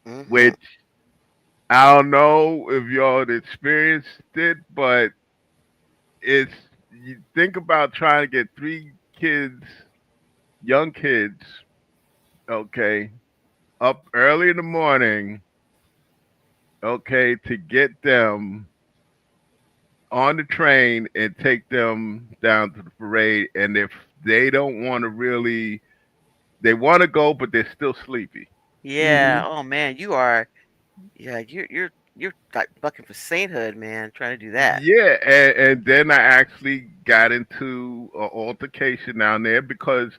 Mm-hmm.
which I don't know if y'all had experienced it, but it's you think about trying to get three kids, young kids, okay, up early in the morning, okay, to get them on the train and take them down to the parade. And if they don't want to really, they want to go, but they're still sleepy.
Yeah.
Hmm.
Oh man, you are. Yeah, you're like bucking for sainthood, man. Trying to do that.
Yeah, and then I actually got into an altercation down there because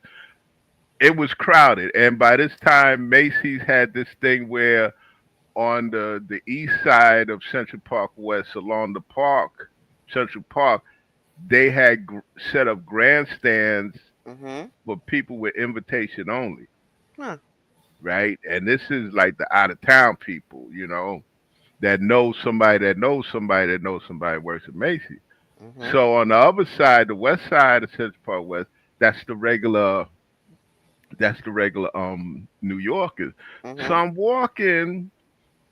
it was crowded. And by this time, Macy's had this thing where on the east side of Central Park West, along the park, Central Park, they had set up grandstands
Mm-hmm.
for people with invitation only,
Huh.
right? And this is like the out of town people, that know somebody that knows somebody that knows somebody works at Macy's.
Mm-hmm.
So on the other side, the west side of Central Park West, that's the regular that's the regular New Yorkers. So
Mm-hmm.
I'm walking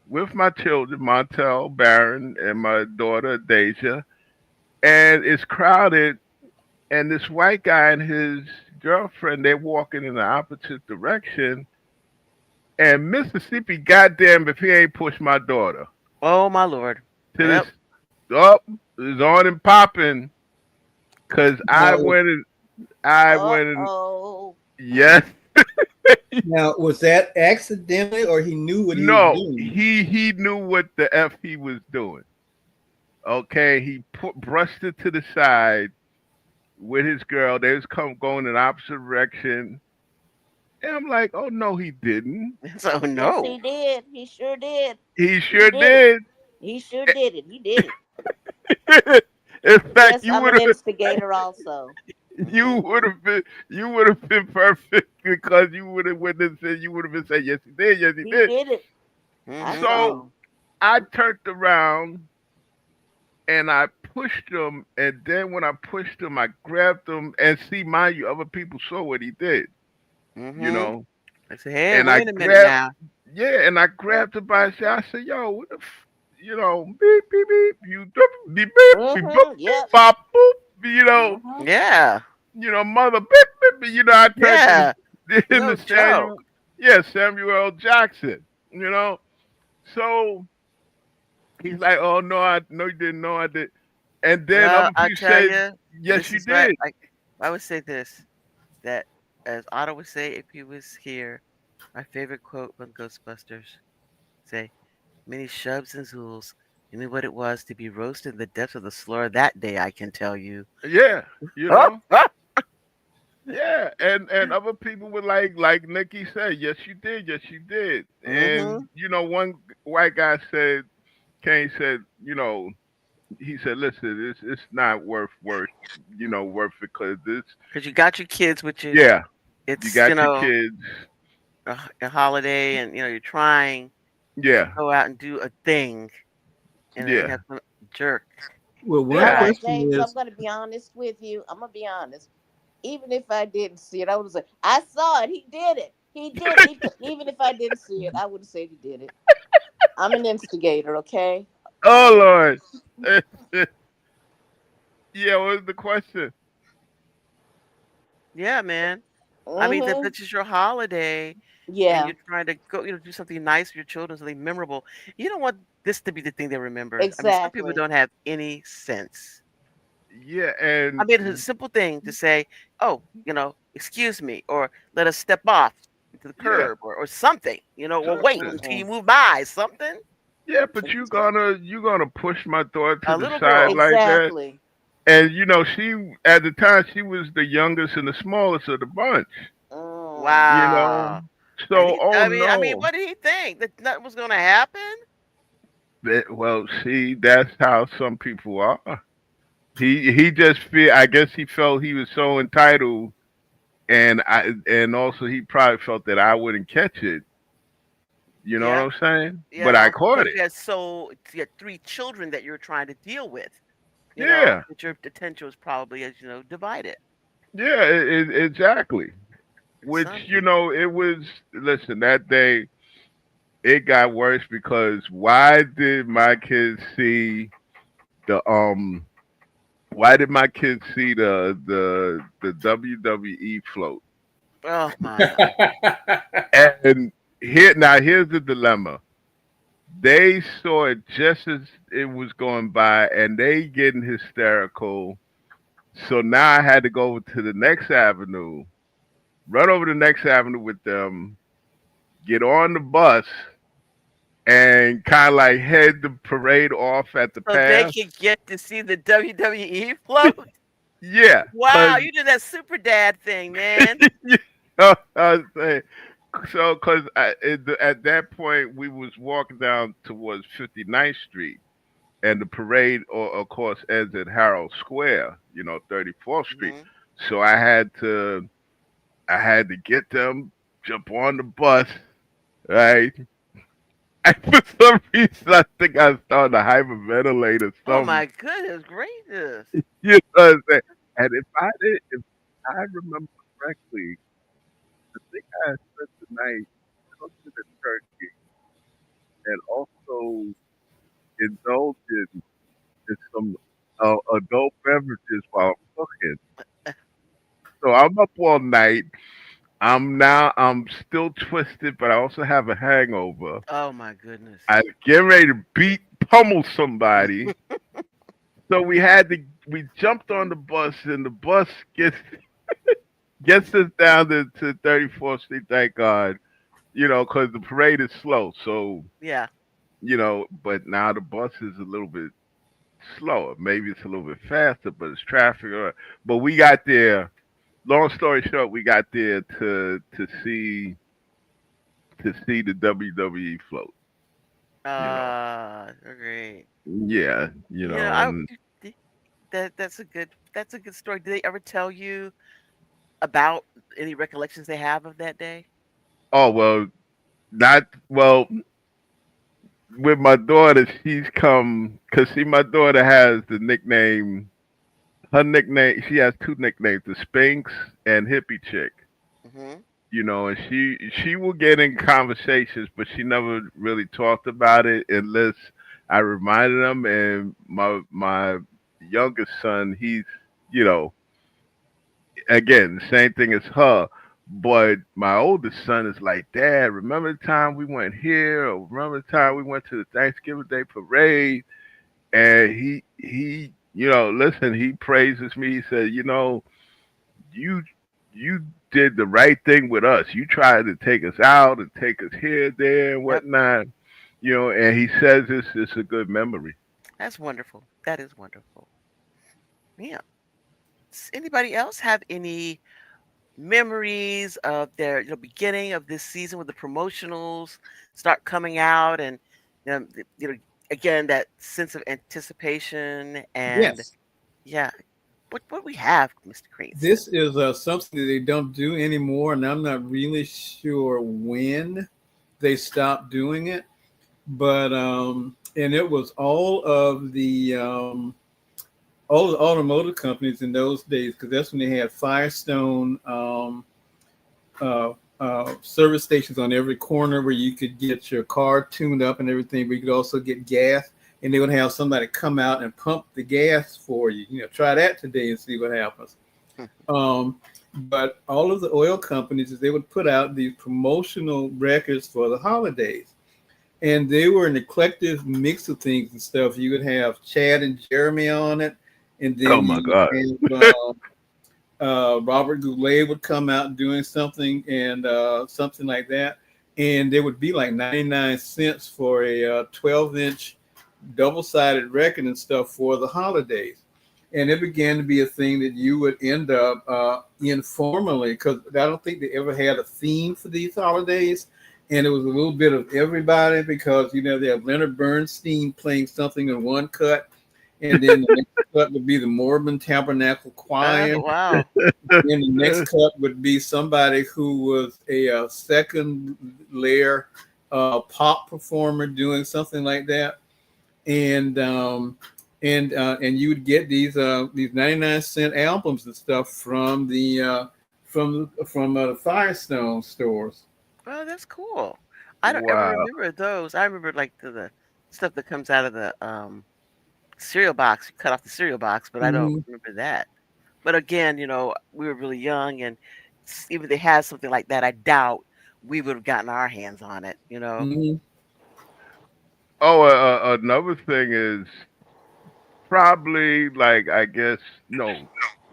with my children, Montel, Baron, and my daughter Deja, and it's crowded. And this white guy and his girlfriend, they're walking in the opposite direction. And Mississippi, goddamn, if he ain't pushed my daughter
Oh my lord.
to this
Yep.
up is on and popping, cause
Now,
I
Uh
went and
oh.
yes,
now, was that accidentally or he knew what he was
no,
doing?
he knew what the f he was doing. Okay, he brushed it to the side with his girl. They was going in opposite direction. And I'm like, oh no, he didn't.
So
Yes,
no.
he did. He sure did.
He
He
sure
did it.
did.
He sure did it. He did it.
In fact,
Yes, I'm an instigator also.
you
Mm-hmm.
would have been you would have been perfect because you would have went and said you would have been saying yes he did, yes he
He
did.
did it. I
Mm-hmm.
So
saw him.
I turned around and I pushed him, and then when I pushed him, I grabbed him, and see, mind you, other people saw what he did, you
Mm-hmm.
know,
I said, hey,
and I
wait a minute
grabbed,
now.
yeah, and I grabbed him by his hair. I said, "Yo, what the, beep beep beep, you doop, beep beep, beep boop,
Mm-hmm.
beep
Yep.
bop boop,
Mm-hmm.
Yeah.
mother, beep beep, I turned
Yeah.
into
No joke.
Samuel, yeah, Samuel L. Jackson, you know." So he's like, "Oh no, I no, you didn't know I did," and then
Well,
other
I
people
tell
said,
you,
"Yes,
this
you
is what
did."
I would say this that as Otto would say if he was here, my favorite quote from Ghostbusters say, "Many shubs and zools. You knew what it was to be roasted in the depths of the slur that day, I can tell you."
Yeah, you know. Yeah, and other people were like Nikki said, yes, you did, yes, you did. And
Mm-hmm.
one white guy said, Kane said, he said, listen, it's not worth it because this,
Because you got your kids with you.
yeah, you
It's,
got your kids,
a holiday and, you're trying to
yeah,
go out and do a thing. And then you
yeah,
have some jerk
Well, one
All
yeah.
right,
question
James, I'm
is,
going to be honest with you. I'm going to be honest. Even if I didn't see it, I would have said, I saw it. He did it. He did it. Even if I didn't see it, I would have said he did it. I'm an instigator, okay? I
Oh
am.
Lord, yeah. What was the question?
Yeah, man. I mean,
Mm-hmm.
that's just your holiday, and
Yeah,
you're trying to go, do something nice for your children, something memorable. You don't want this to be the thing they remember. I mean, some people
exactly.
don't have any sense.
Yeah,
I
and
mean, it's a simple thing to say, "Oh, excuse me," or "Let us step off to the
yeah,
curb," or something. Well, wait
something.
until
Mm-hmm.
you move by. Something.
Yeah, but you gonna push my daughter to
A
the
little
side
girl.
like that.
Exactly.
And she at the time she was the youngest and the smallest of the bunch.
Mm.
You know,
Wow. And
so
he,
oh
I mean,
no.
what did he think that nothing was going to happen?
Well, see, that's how some people are. He just feel. I guess he felt he was so entitled, and also he probably felt that I wouldn't catch it. You know what
Yeah.
I'm saying?
Yeah,
But
and
I
also
caught
because
it.
you had three children that you're trying to deal with.
Yeah,
That your attention was probably, as divided.
yeah, exactly. Which
Son, you
it was. Listen, that day it got worse because why did my kids see the why did my kids see the WWE float?
oh my.
And here's the dilemma. They saw it just as it was going by, and they getting hysterical. So now I had to go over to the next avenue, run over the next avenue with them, get on the bus, and kind of like head the parade off at the
So they
path.
could get to see the WWE float.
Yeah,
Wow,
cause
you did that super dad thing, man.
you know what I'm saying. So, cause at that point we was walking down towards 59th Street, and the parade, of course, ends at Harold Square. 34th Street.
Hmm.
So I had to get them, jump on the bus, right? And for some reason, I think I started to hyperventilate or
Oh
something.
my goodness gracious.
You know what I'm saying? And if I remember correctly, I think I had spent the night cooking a turkey and also indulged in some adult beverages while I'm cooking. So I'm up all night. I'm still twisted, but I also have a hangover.
Oh my goodness.
I get ready to pummel somebody. So we jumped on the bus, and the bus gets us down to 34th Street. Thank God, because the parade is slow. So
Yeah.
but now the bus is a little bit slower. Maybe it's a little bit faster, but it's traffic. But we got there. Long story short, we got there to see the WWE float. You know,
Great.
yeah,
Yeah,
and
that's a good story. Did they ever tell you about any recollections they have of that day?
oh well, not well with my daughter. She's come because see, my daughter has the nickname. Her nickname. She has two nicknames: the Sphinx and Hippie Chick.
Hmm.
And she will get in conversations, but she never really talked about it unless I reminded them. And my youngest son, he's you know again the same thing as her. But my oldest son is like, Dad, remember the time we went here, or remember the time we went to the Thanksgiving Day parade? And he listen, he praises me. He said, you you did the right thing with us. You tried to take us out and take us here, there, and
Yep.
whatnot. And he says it's a good memory.
That's wonderful. That is wonderful. Yeah. Anybody else have any memories of their beginning of this season when the promotionals start coming out and again that sense of anticipation and
Yes.
yeah, what we have, Mr. Cranston?
This is something that they don't do anymore, and I'm not really sure when they stopped doing it. But and it was all the automotive companies in those days, because that's when they had Firestone service stations on every corner where you could get your car tuned up and everything. But you could also get gas, and they would have somebody come out and pump the gas for you. Try that today and see what happens. Um, but all of the oil companies, they would put out these promotional records for the holidays, and they were an eclectic mix of things and stuff. You would have Chad and Jeremy on it, and
Oh
then
my
you
God.
would have Robert Goulet would come out doing something and something like that, and there would be like 99 cents for a 12-inch double-sided record and stuff for the holidays. And it began to be a thing that you would end up informally, because I don't think they ever had a theme for these holidays. And it was a little bit of everybody, because, they have Leonard Bernstein playing something in one cut. And then the next cut would be the Mormon Tabernacle Choir.
Wow.
Then the next cut would be somebody who was a second layer pop performer doing something like that. And and you would get these 99-cent albums and stuff from the Firestone stores.
Well, that's cool. I don't ever
Wow.
remember those. I remember like the stuff that comes out of the cereal box. You cut off the cereal box, but I don't
Mm-hmm.
remember that. But again, we were really young, and even if they had something like that, I doubt we would have gotten our hands on it.
Mm-hmm.
Oh, another thing is probably like I guess no,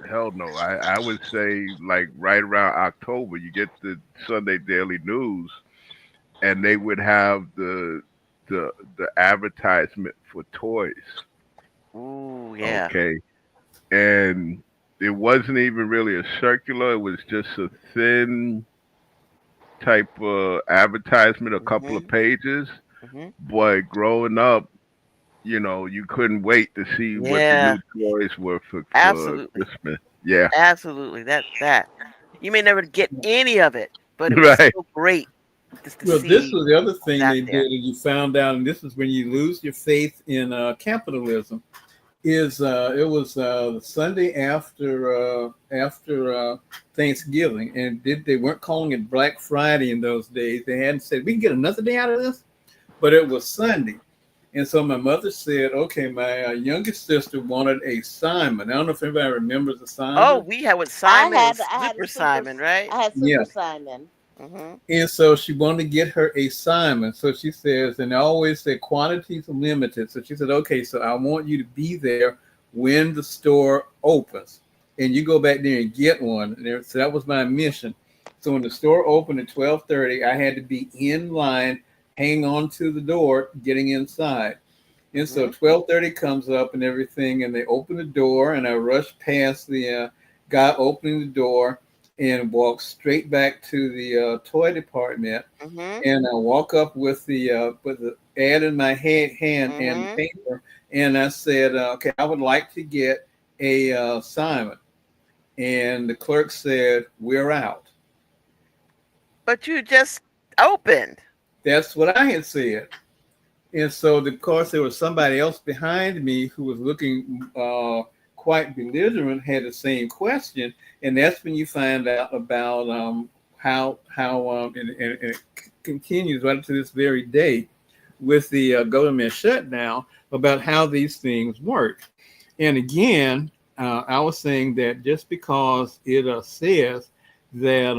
hell no. I would say like right around October, you get the Sunday Daily News, and they would have the the advertisement for toys.
Ooh, yeah.
Okay, and it wasn't even really a circular. It was just a thin type of advertisement, a couple of
Mhm.
pages.
Mhm.
But growing up, you couldn't wait to see what the
Yeah.
new toys were for
Absolutely.
Christmas. Yeah,
Absolutely. That. You may never get any of it, but it was
right.
so great just to
Well, this
see
was the other
what's
thing
out
they did,
there.
and you found out, and this is when you lose your faith in capitalism. Is It was the Sunday after Thanksgiving, and they weren't calling it Black Friday in those days. They hadn't said we can get another day out of this, but it was Sunday. And so my mother said, okay, my youngest sister wanted a Simon. I don't know if anybody remembers the
Oh,
Simon.
we had with
I
Simon and
had I had a
Super
super
Simon, right?
I had
Yeah.
Super Simon.
Mhm.
And so she wanted to get her a Simon. So she says, and I always say quantities are limited. So she said, okay, so I want you to be there when the store opens. And you go back there and get one. So that was my mission. So when the store opened at 12:30, I had to be in line, hang on to the door, getting inside. And so
Mhm.
12:30 comes up and everything, and they open the door, and I rush past the guy opening the door and walk straight back to the toy department.
Mhm.
And I walk up with the ad in my hand and the
Mhm.
paper, and I said, "Okay, I would like to get a Simon." And the clerk said, "We're out."
But you just opened.
That's what I had said. And so, of course, there was somebody else behind me who was looking quite belligerent, had the same question, and that's when you find out about how and it continues right to this very day with the government shutdown about how these things work. And again, I was saying that just because it says that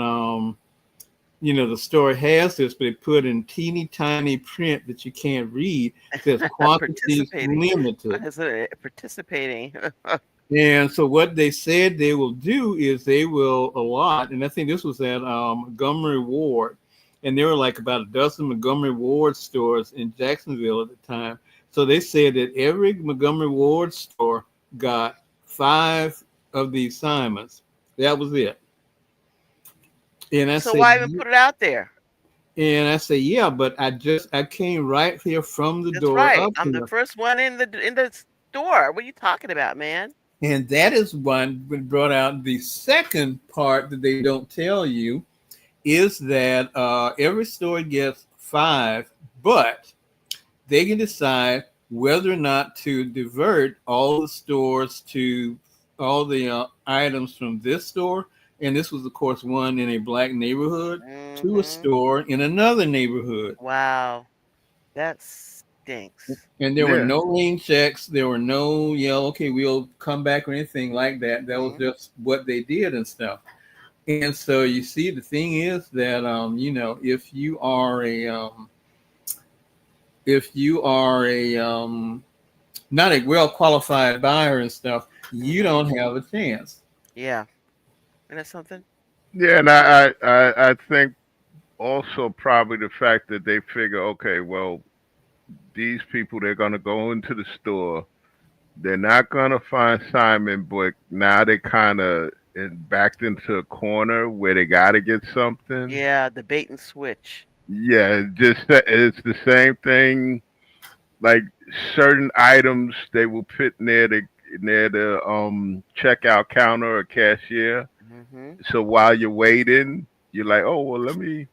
the store has this, but it put in teeny tiny print that you can't read. It says quantities
Participating.
limited.
What is it? Participating.
And so what they said they will do is they will allot, and I think this was at Montgomery Ward, and there were like about a dozen Montgomery Ward stores in Jacksonville at the time. So they said that every Montgomery Ward store got five of these Simons. That was it. And I
So
said,
why even put it out there?
yeah, but I came right here from the
That's
door
right.
up
I'm the
here.
first one in the store. What are you talking about, man?
And that is one that brought out the second part that they don't tell you is that every store gets five, but they can decide whether or not to divert all the stores to all the items from this store. And this was, of course, one in a black neighborhood to a
Mhm.
store in another neighborhood.
Wow. That stinks.
And there were
Yeah.
no lane checks. There were no, okay, we'll come back or anything like that. That was
Mhm.
just what they did and stuff. And so you see, the thing is that, if you are a not a well qualified buyer and stuff, you
Mhm.
don't have a chance.
Yeah. Isn't that something?
Yeah, and I think also probably the fact that they figure, okay, well, these people they're gonna go into the store, they're not gonna find Simon, but now they kind of backed into a corner where they got to get something.
Yeah, the bait and switch.
Yeah, it's the same thing. Like certain items, they will put near the checkout counter or cashier.
Mhm.
So while you're waiting, you're like, oh well, let me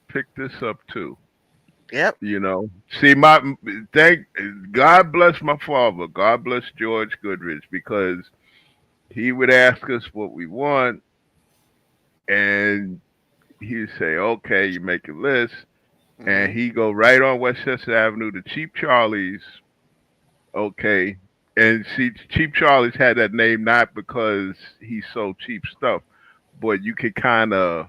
pick this up too.
Yep.
See, thank God bless my father. God bless George Goodrich because he would ask us what we want, and he'd say, "Okay, you make a list," and
Mhm.
he go right on Westchester Avenue to Cheap Charlie's. Okay, and see, Cheap Charlie's had that name not because he sold cheap stuff, but you could kind of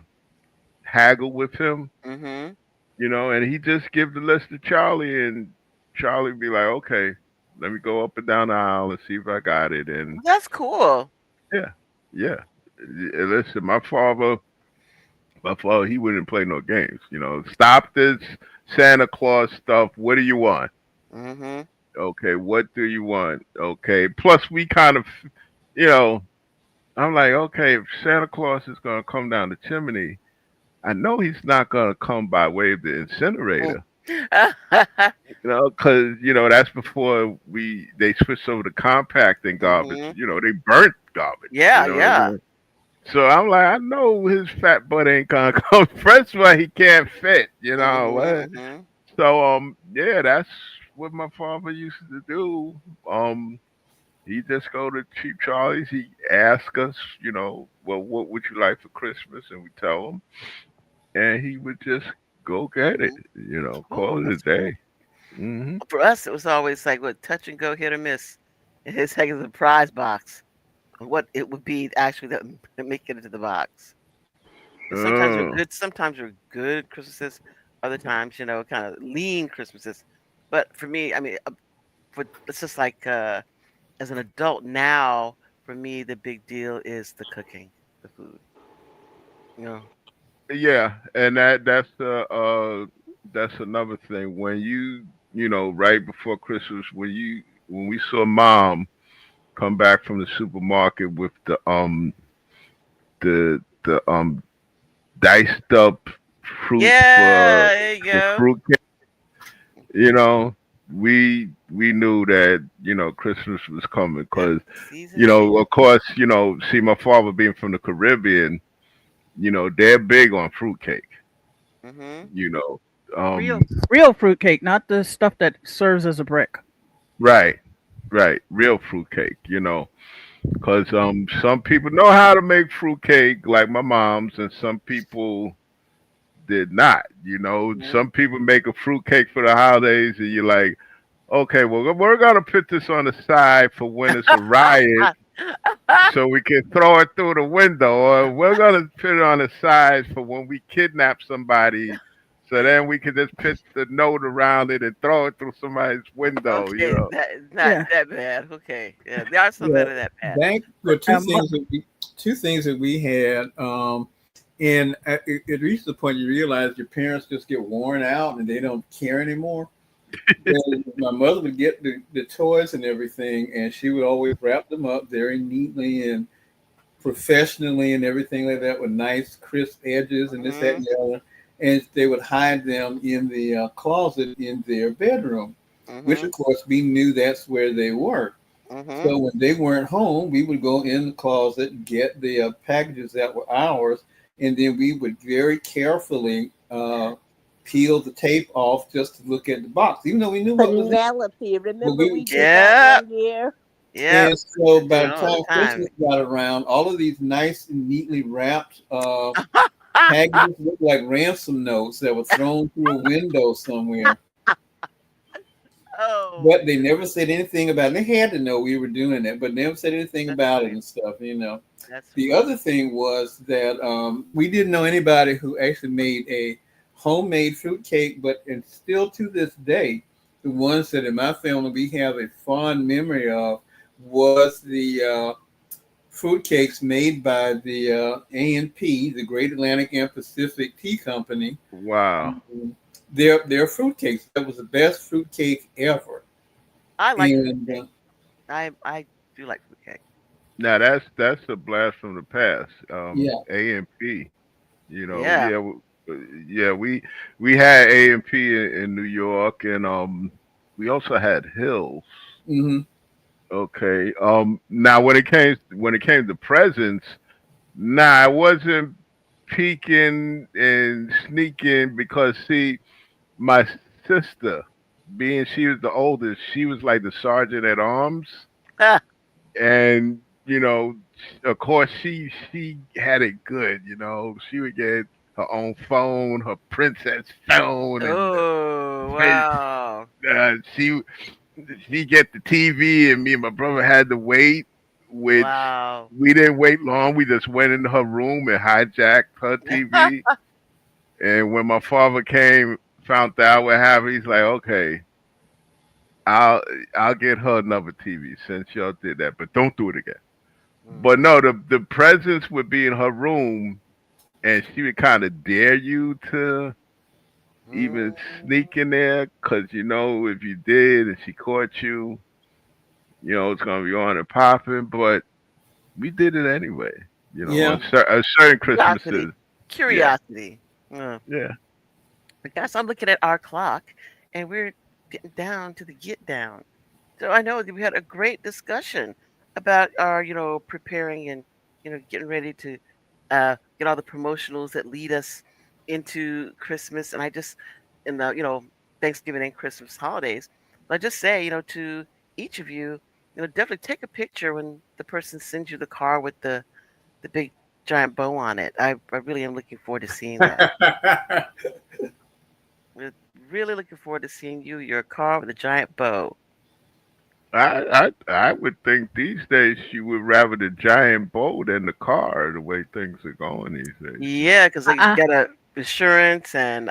haggle with him,
Mhm.
and he just give the list to Charlie, and Charlie would be like, okay, let me go up and down the aisle and see if I got it. And
That's cool.
yeah, yeah. Listen, my father, he wouldn't play no games. Stop this Santa Claus stuff. What do you want?
Mhm.
Okay, what do you want? Okay. Plus, we kind of, you know, I'm like, okay, if Santa Claus is gonna come down the chimney, I know he's not gonna come by way of the incinerator. Because that's before they switched over to compacting garbage.
Mhm.
They burnt garbage.
Yeah, yeah.
So I'm like, I know his fat butt ain't gonna come. First of all, he can't fit.
Mhm. Mhm.
Yeah, that's what my father used to do. He just go to Cheap Charlie's. He ask us, well, what would you like for Christmas, and we tell him, and he would just go get it.
Mhm. Oh,
Call it a
that's cool.
day. Hmm.
For us, it was always like what touch and go, hit or miss. And his heck is a prize box. What it would be actually that make it into the box. And sometimes they're
Oh,
good. Sometimes they're good Christmases. Other times, kind of lean Christmases. But for me, I mean, for it's just like as an adult now. For me, the big deal is the cooking, the food. You know.
yeah, and that's another thing. When right before Christmas, when we saw Mom come back from the supermarket with the diced up fruit
Yeah, there you
for
go.
fruit cake, you know, we knew that Christmas was coming
Yep,
because
season change.
of course see my father being from the Caribbean, they're big on fruitcake.
Mhm.
You know,
Real
um,
real fruitcake, not the stuff that serves as a brick.
right, right, real fruitcake. Because some people know how to make fruitcake like my mom's, and some people did not.
Mhm.
Some people make a fruitcake for the holidays, and you're like, okay, well, we're gonna put this on the side for when it's a riot, so we can throw it through the window, or we're gonna put it on the side for when we kidnap somebody, so then we can just put the note around it and throw it through somebody's window.
Okay, that is not
Yeah.
that bad. Okay, yeah, there are some
Yeah,
that are that bad.
bank were
Uh, mo-
two things that we had, and it reached the point you realize your parents just get worn out and they don't care anymore. Then my mother would get the toys and everything, and she would always wrap them up very neatly and professionally and everything like that with nice crisp edges and this, that,
Mhm.
and the other. And they would hide them in the closet in their bedroom, which
Mhm.
of course we knew that's where they were.
Mhm.
So when they weren't home, we would go in the closet, get the packages that were ours, and then we would very carefully peel the tape off just to look at the box, even though we knew what was in it.
Penelope.
But
Remember
we,
we did that
Yeah.
one year?
Yeah.
and so
Do
by
it
the
all the
time
time.
Christmas got around, all of these nice and neatly wrapped packages looked like ransom notes that were thrown through a window somewhere.
Oh my
But they never said anything about it. They had to know we were doing it, but never said anything
that's
about it
funny.
and stuff.
That's
The
funny.
other thing was that we didn't know anybody who actually made a homemade fruit cake, but and still to this day, the ones that in my family we have a fond memory of was the fruit cakes made by the A&P, the Great Atlantic and Pacific Tea Company.
Wow.
Their fruit cakes. That was the best fruit cake ever.
I like
And
fruitcake. I do like fruitcake.
Now that's a blast from the past.
yeah.
AMP.
Yeah.
Yeah, we had AMP in New York, and we also had Hills.
Hmm.
Okay. Now when it came to presents, nah, I wasn't peeking and sneaking because see, my sister, being she was the oldest, she was like the sergeant at arms,
Ah,
and of course she had it good. She would get her own phone, her princess phone, and
oh wow.
she get the TV, and me and my brother had to wait, which
Wow.
we didn't wait long. We just went into her room and hijacked her TV. And when my father came, found out what happened, he's like, okay, I'll I'll get her another TV since y'all did that, but don't do it again. But
Mhm.
no, the presents would be in her room, and she would kind of dare you to even
Mhm.
sneak in there, cause you know if you did and she caught you, you know it's gonna be on and popping. But we did it anyway. You know,
Yeah.
on certain
Curiosity.
Christmases. Yeah,
Curiosity.
yeah.
But guys, I'm looking at our clock, and we're getting down to the get down. So I know that we had a great discussion about our, preparing and getting ready to get all the promotionals that lead us into Christmas, and I just in the Thanksgiving and Christmas holidays. But I just say, to each of you, definitely take a picture when the person sends you the car with the big giant bow on it. I really am looking forward to seeing that. We're really looking forward to seeing your car with a giant bow.
I would think these days she would rather the giant boat than the car. The way things are going these days.
Yeah, because like, you
Uh-uh.
got a insurance and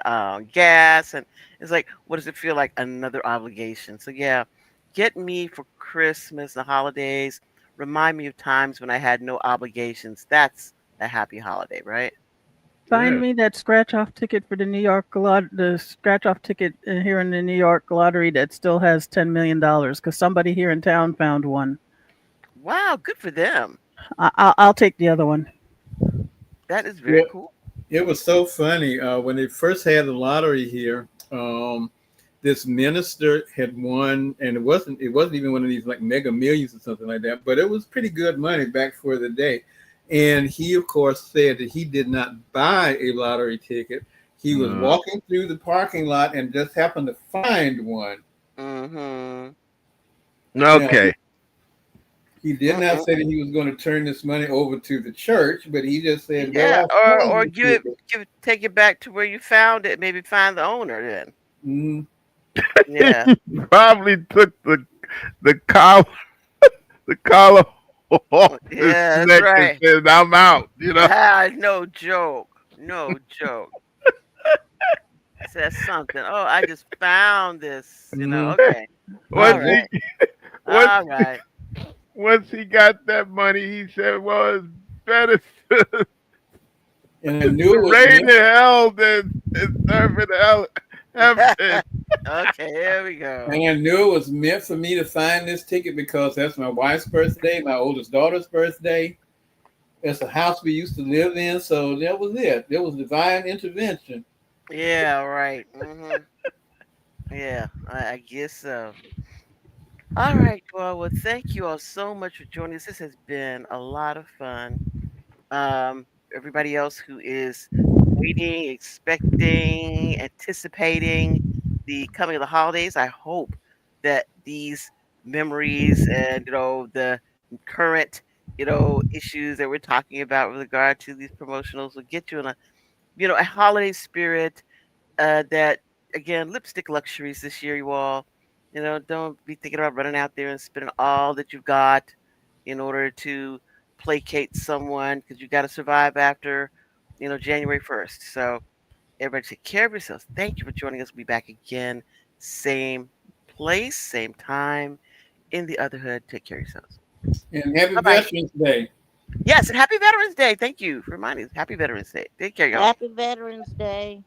gas, and it's like, what does it feel like? Another obligation. So yeah, get me for Christmas, the holidays. Remind me of times when I had no obligations. That's a happy holiday, right?
Find
Yeah.
me that scratch off ticket for the scratch off ticket here in the New York lottery that still has $10 million because somebody here in town found one.
Wow, good for them.
I'll take the other one.
That is very
Yeah.
cool.
It was so funny when they first had the lottery here. This minister had won, and it wasn't even one of these like Mega Millions or something like that, but it was pretty good money back for the day. And he, of course, said that he did not buy a lottery ticket. He was
Uh,
walking through the parking lot and just happened to find one.
Mm-hmm.
Now,
okay.
he did not say that
Mm-mm.
he was going to turn this money over to the church, but he just said, "Well,
Yeah,
I
or
found the
take it back to where you found it. Maybe find the owner then.
ticket."
Yeah.
Probably took the collar the collar off his
Yeah, that's
neck and
right.
said, "I'm out." You know.
Ah, no joke. No joke. Says something. Oh, I just found this.
Mhm.
Okay. All
once
Mhm.
right.
he once
All right.
once he got that money, he said, "Well, it's better to
And I knew it was
rain in
meant.
hell than serve in hell heaven."
Okay, here we go.
And I knew it was meant for me to find this ticket because that's my wife's birthday, my oldest daughter's birthday. It's a house we used to live in, so that was it. It was divine intervention.
Yeah, right. Yeah, I guess so. All right, well, thank you all so much for joining us. This has been a lot of fun. Everybody else who is waiting, expecting, anticipating the coming of the holidays, I hope that these memories and the current issues that we're talking about with regard to these promotionals will get you in a holiday spirit. That again, lipstick luxuries this year, you all. Don't be thinking about running out there and spending all that you've got in order to placate someone because you got to survive after, January 1st. So everybody take care of yourselves. Thank you for joining us. We'll be back again, same place, same time in the other hood. Take care of yourselves.
And happy
Bye bye.
Veterans Day.
Yes, and happy Veterans Day. Thank you for reminding us. Happy Veterans Day. Take care, y'all.
Happy Veterans Day.